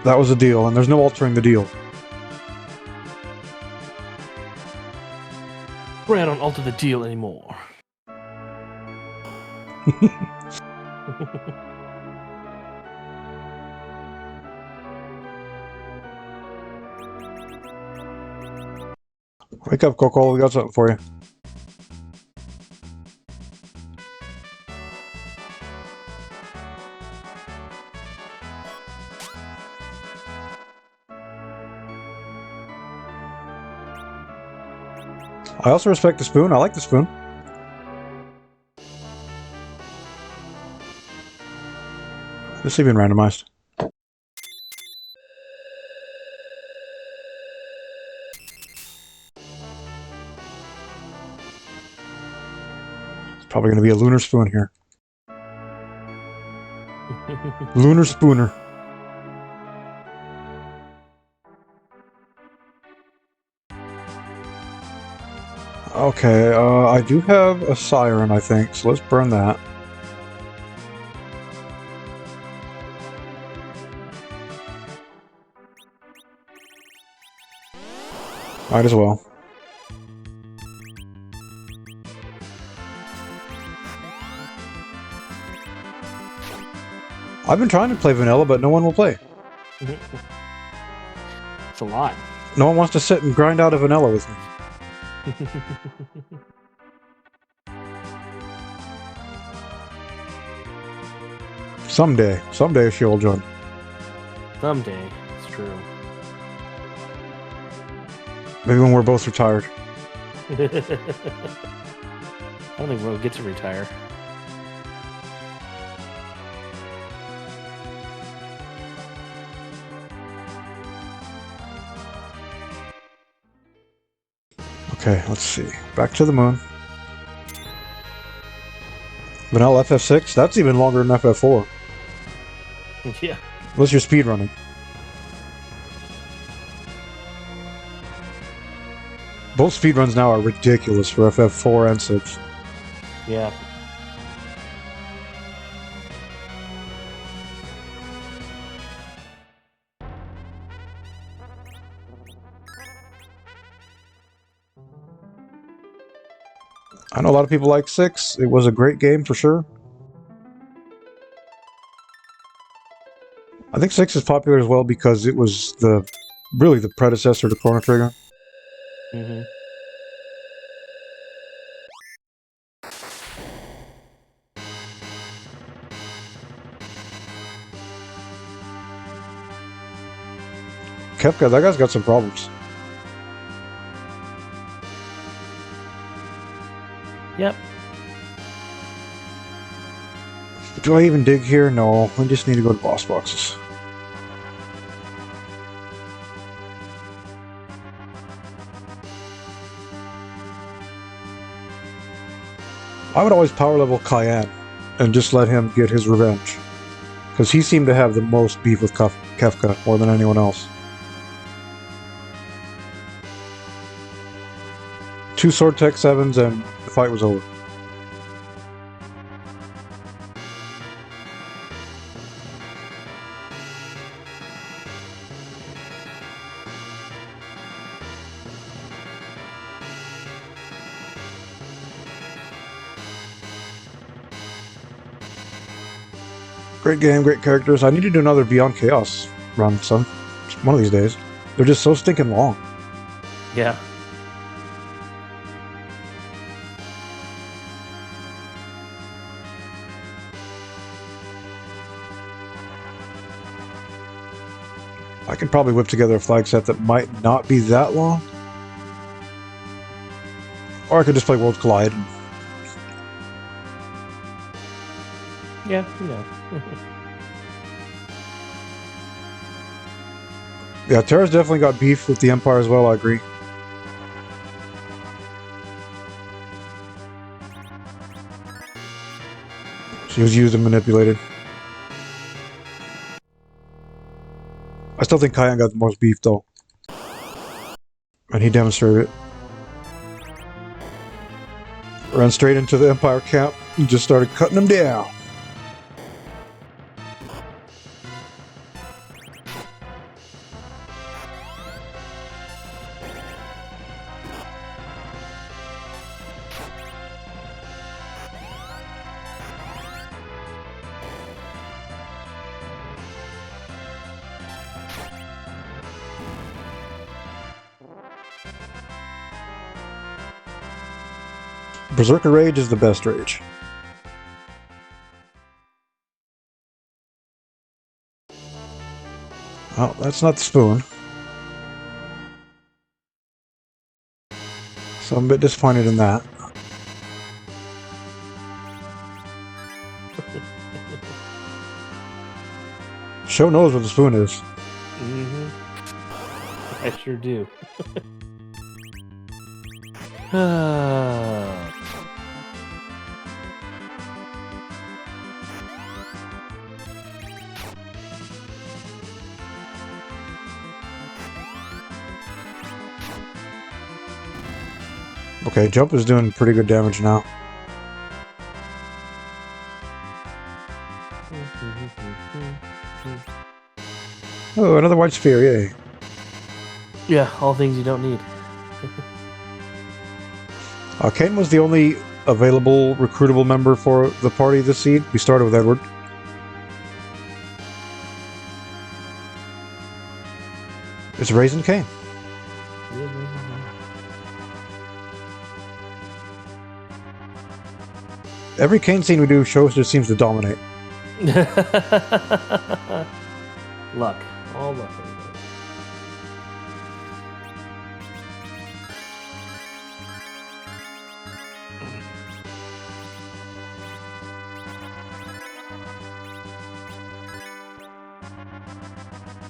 That was a deal, and there's no altering the deal.
Brad don't alter the deal anymore.
Wake up, Coco. We got something for you. I also respect the spoon. I like the spoon. This even randomized. It's probably going to be a lunar spoon here. Lunar spooner. Okay, I do have a siren, I think, so let's burn that. Might as well. I've been trying to play vanilla, but no one will play.
It's a lot.
No one wants to sit and grind out a vanilla with me. Someday she will join.
Someday, it's true.
Maybe when we're both retired.
I don't think we'll get to retire.
Okay, let's see. Back to the moon. Vanilla FF6? That's even longer than FF4.
Yeah.
Unless you're speedrunning. Both speedruns now are ridiculous for FF4 and 6.
Yeah.
I know a lot of people like 6. It was a great game for sure. I think 6 is popular as well because it was really the predecessor to Chrono Trigger.
Mm-hmm.
Kefka, that guy's got some problems.
Yep.
Do I even dig here? No, we just need to go to boss boxes. I would always power level Kain and just let him get his revenge. Because he seemed to have the most beef with Kefka more than anyone else. 2 Sword Tech 7s and the fight was over. Great game, great characters. I need to do another Beyond Chaos run one of these days. They're just so stinking long.
Yeah.
I could probably whip together a flag set that might not be that long. Or I could just play Worlds Collide.
Yeah, you know.
Yeah, Terra's definitely got beef with the Empire as well, I agree. She was used and manipulated. I still think Kain got the most beef, though. And he demonstrated it. Ran straight into the Empire camp and just started cutting them down. Berserker Rage is the best rage. Oh, that's not the spoon. So I'm a bit disappointed in that. Show knows where the spoon is.
Mm-hmm. I sure do.
Okay, Jump is doing pretty good damage now. Oh, another white sphere, yay.
Yeah, all things you don't need.
Kain was the only available recruitable member for the party this seed. We started with Edward. It's Raisin Kain. Every Kain scene we do shows just seems to dominate.
Luck. All luck. Everybody.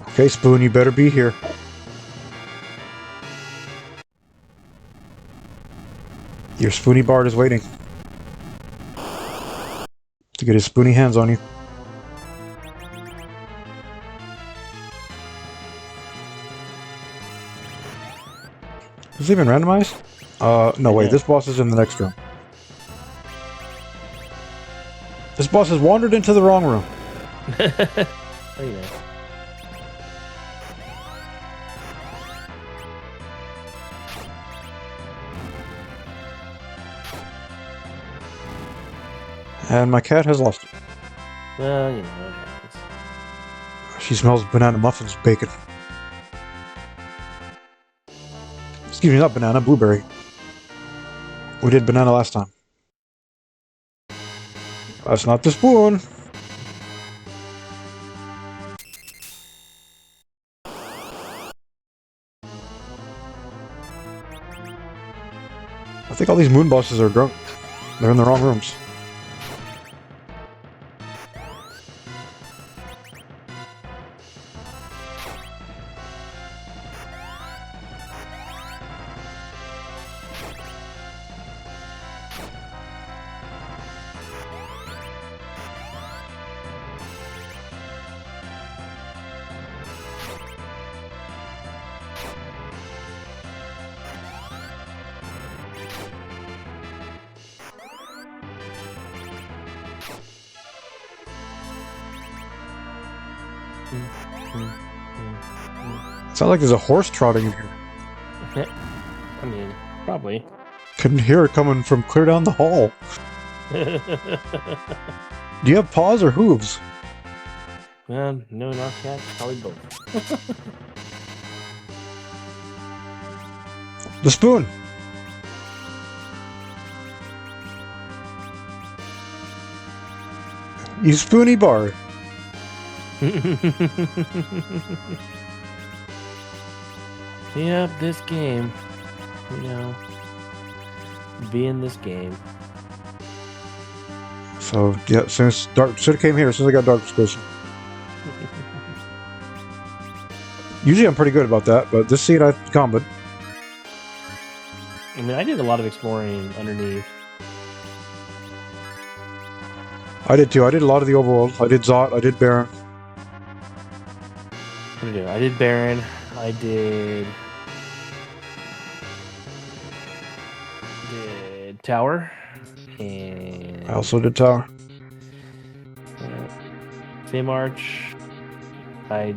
Okay, Spoon, you better be here. Your Spoony Bard is waiting to get his spoony hands on you. Is it even randomized? No, wait, this boss is in the next room. This boss has wandered into the wrong room.
Oh, you know.
And my cat has lost it.
Well, you know, it happens.
She smells banana muffins with bacon. Excuse me, not banana, blueberry. We did banana last time. That's not the spoon. I think all these moon bosses are drunk. They're in the wrong rooms. Sounds like there's a horse trotting in here.
I mean, probably.
Couldn't hear it coming from clear down the hall. Do you have paws or hooves?
Well, no, not cat. Probably both.
The spoon! You spoony bar.
Yep, this game. You know, be in this game.
So, yeah, since Dark should have came here since I got Dark Suspicion. Usually I'm pretty good about that, but this scene I comboed.
I mean, I did a lot of exploring underneath.
I did too. I did a lot of the overworld. I did Zot, I did Baron.
What did I do? I did Baron. I did Tower. And
I also did Tower.
Fame Arch. I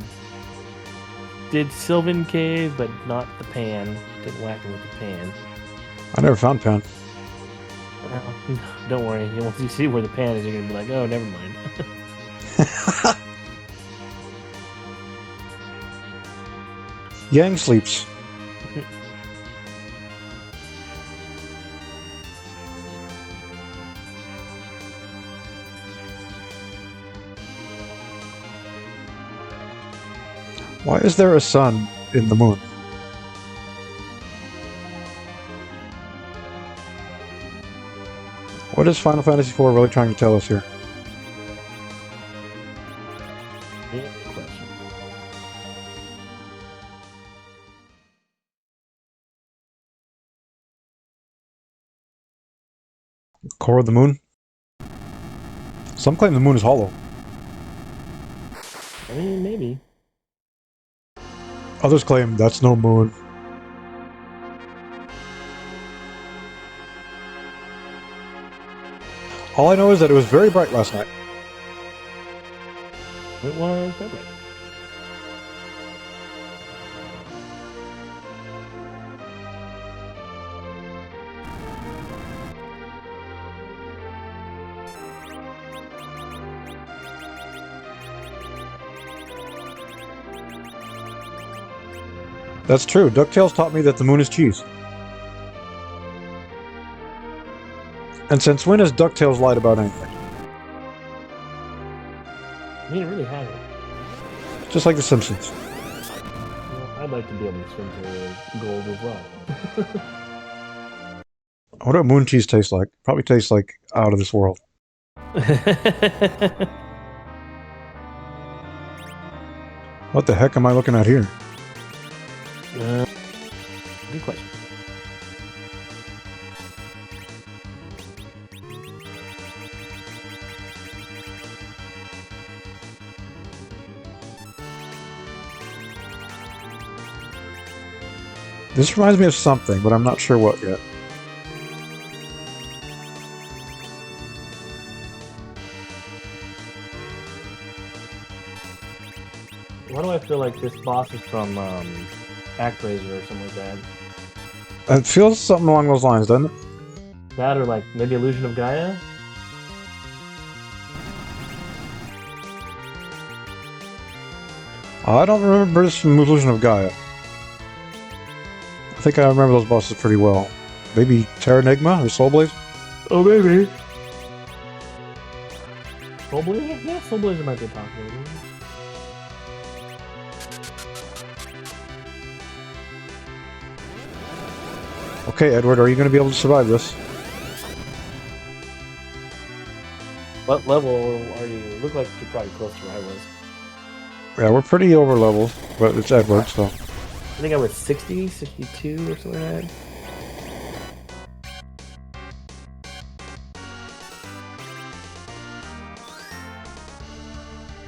did Sylvan Cave, but not the pan. Didn't whack him with the pan.
I never found Pan.
Well, don't worry. Once you see where the pan is, you're gonna be like, oh, never mind.
Yang sleeps. Why is there a sun in the moon? What is Final Fantasy IV really trying to tell us here?
Good question.
Core of the moon? Some claim the moon is hollow.
I mean, maybe.
Others claim that's no moon. All I know is that it was very bright last night.
It was February.
That's true. DuckTales taught me that the moon is cheese. And since when has DuckTales lied about anything?
I mean, it really hasn't.
Just like The Simpsons.
Well, I'd like to be able to swim through gold as well.
I wonder what moon cheese tastes like. Probably tastes like out of this world. What the heck am I looking at here?
Good question.
This reminds me of something, but I'm not sure what yet.
Why do I feel like this boss is from Actraiser or something like that?
It feels something along those lines, doesn't it?
That or like maybe Illusion of Gaia?
I don't remember this from Illusion of Gaia. I think I remember those bosses pretty well. Maybe Terranigma or Soul Blazer?
Oh, maybe. Soul Blazer? Yeah, Soul Blazer might be a possibility.
Okay, Edward, are you going to be able to survive this?
What level are you? Look like you're probably close to where I was.
Yeah, we're pretty over leveled, but it's Edward, so.
I think I was 60, 62 or something like that.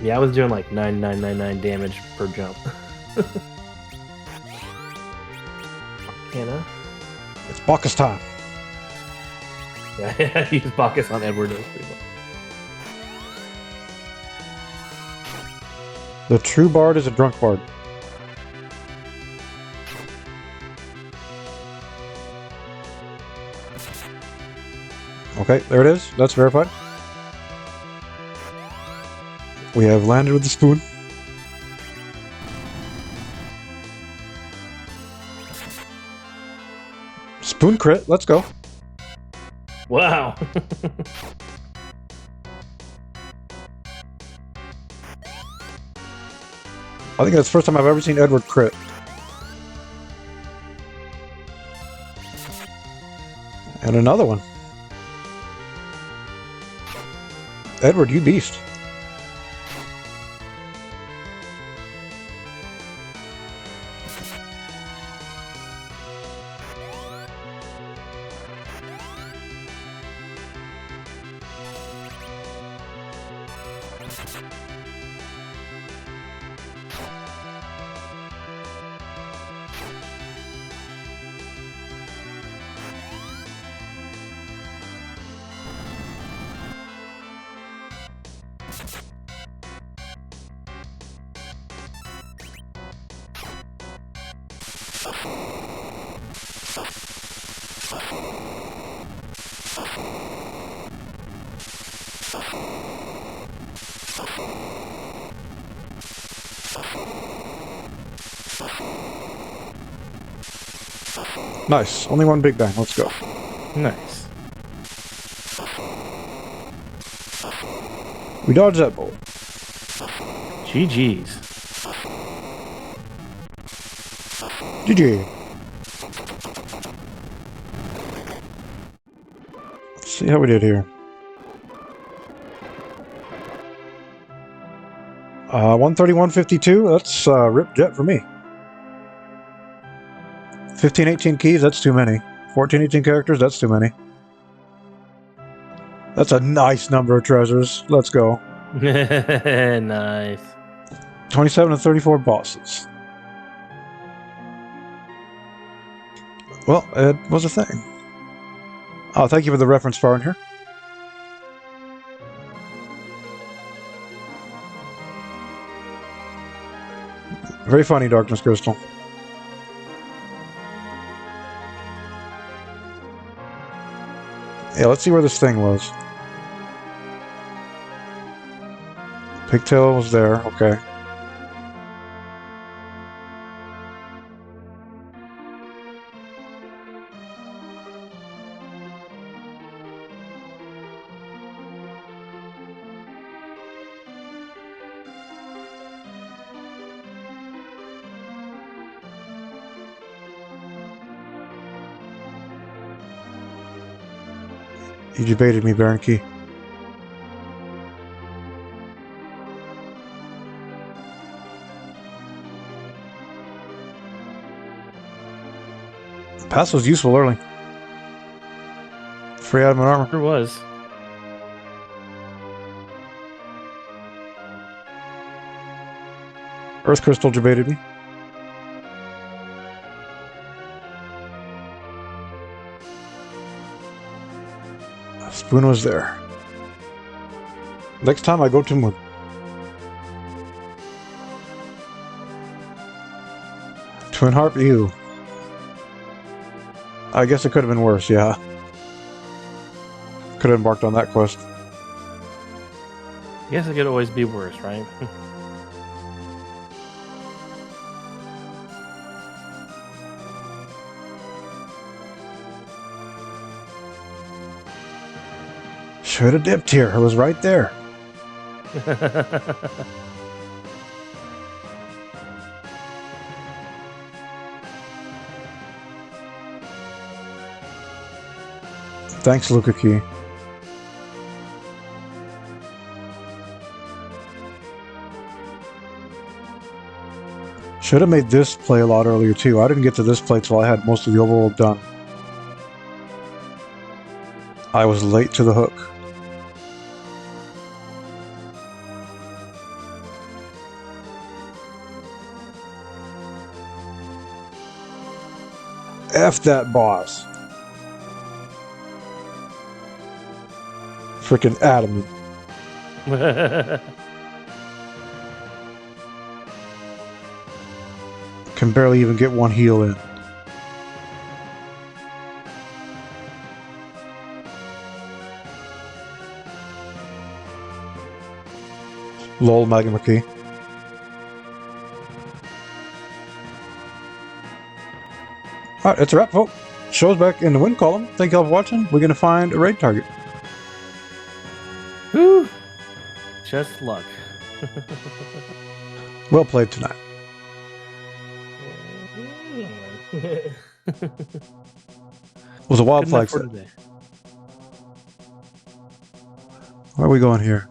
Yeah, I was doing like 9999 damage per jump. Anna?
It's Bacchus time.
Yeah, I used Bacchus on Edward.
The true bard is a drunk bard. Okay, there it is. That's verified. We have landed with the spoon. Spoon crit, let's go.
Wow.
I think that's the first time I've ever seen Edward crit. And another one. Edward, you beast. Nice. Only one big bang. Let's go.
Nice.
We dodged that bullet.
GG's.
GG. Let's see how we did here. 131.52. That's Rip Jet for me. 15, 18 keys, that's too many. 14, 18 characters, that's too many. That's a nice number of treasures. Let's go.
Nice.
27 and 34 bosses. Well, it was a thing. Oh, thank you for the reference bar in here. Very funny, Darkness Crystal. Yeah, let's see where this thing was. Pigtail was there, okay. You debated me, Baron Key. The pass was useful early. Free adamant armor.
Sure was.
Earth Crystal debated me. Spoon was there. Next time I go to Moon. Twin Harp U. I guess it could have been worse, yeah. Could have embarked on that quest.
I guess it could always be worse, right?
Should have dipped here. I was right there. Thanks, Luca Key. Should have made this play a lot earlier too. I didn't get to this play till I had most of the overworld done. I was late to the hook. F that boss. Freaking adamant. Can barely even get one heal in. Lol, Magma Key. Alright, that's a wrap, folks. Show's back in the win column. Thank y'all for watching. We're gonna find a raid target.
Whew. Just luck.
Well played tonight. Was a wild
Good
flag
enough for
set.
today.
Where are we going here?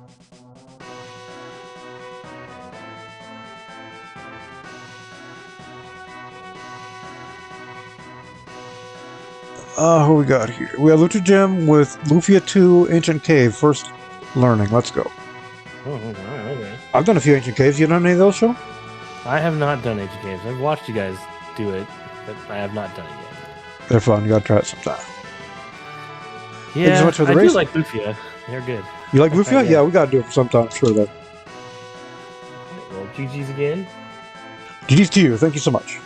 Who we got here? We have Lucha Gym with Lufia 2 Ancient Cave. First learning. Let's go.
Oh, okay.
I've done a few Ancient Caves. You done any of those, Show?
I have not done Ancient Caves. I've watched you guys do it, but I have not done it yet.
They're fun. You gotta try it sometime.
Yeah,
you so much for the
I
race.
do like Lufia. They're good.
You like
Okay,
Lufia?
yeah.
Yeah, we gotta do it sometime. I'm sure that.
Well, GG's again.
GG's to you. Thank you so much.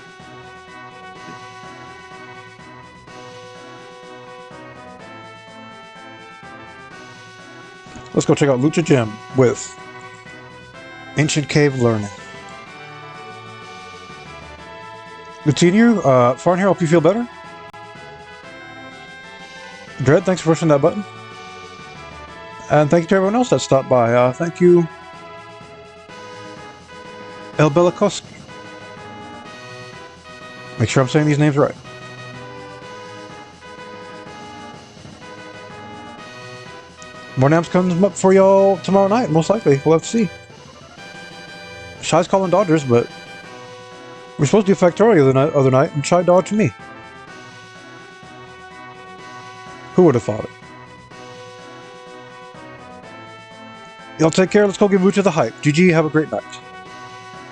Let's go check out Lucha Gym with Ancient Cave Learning. Good seeing you. Farn here, hope you feel better. Dread, thanks for pushing that button. And thank you to everyone else that stopped by. Thank you, El Belikoski. Make sure I'm saying these names right. More names comes up for y'all tomorrow night, most likely. We'll have to see. Shy's calling Dodgers, but we're supposed to do Factorio the other night, and Shy dodged me. Who would have thought it? Y'all take care. Let's go give Lucha the hype. GG, have a great night.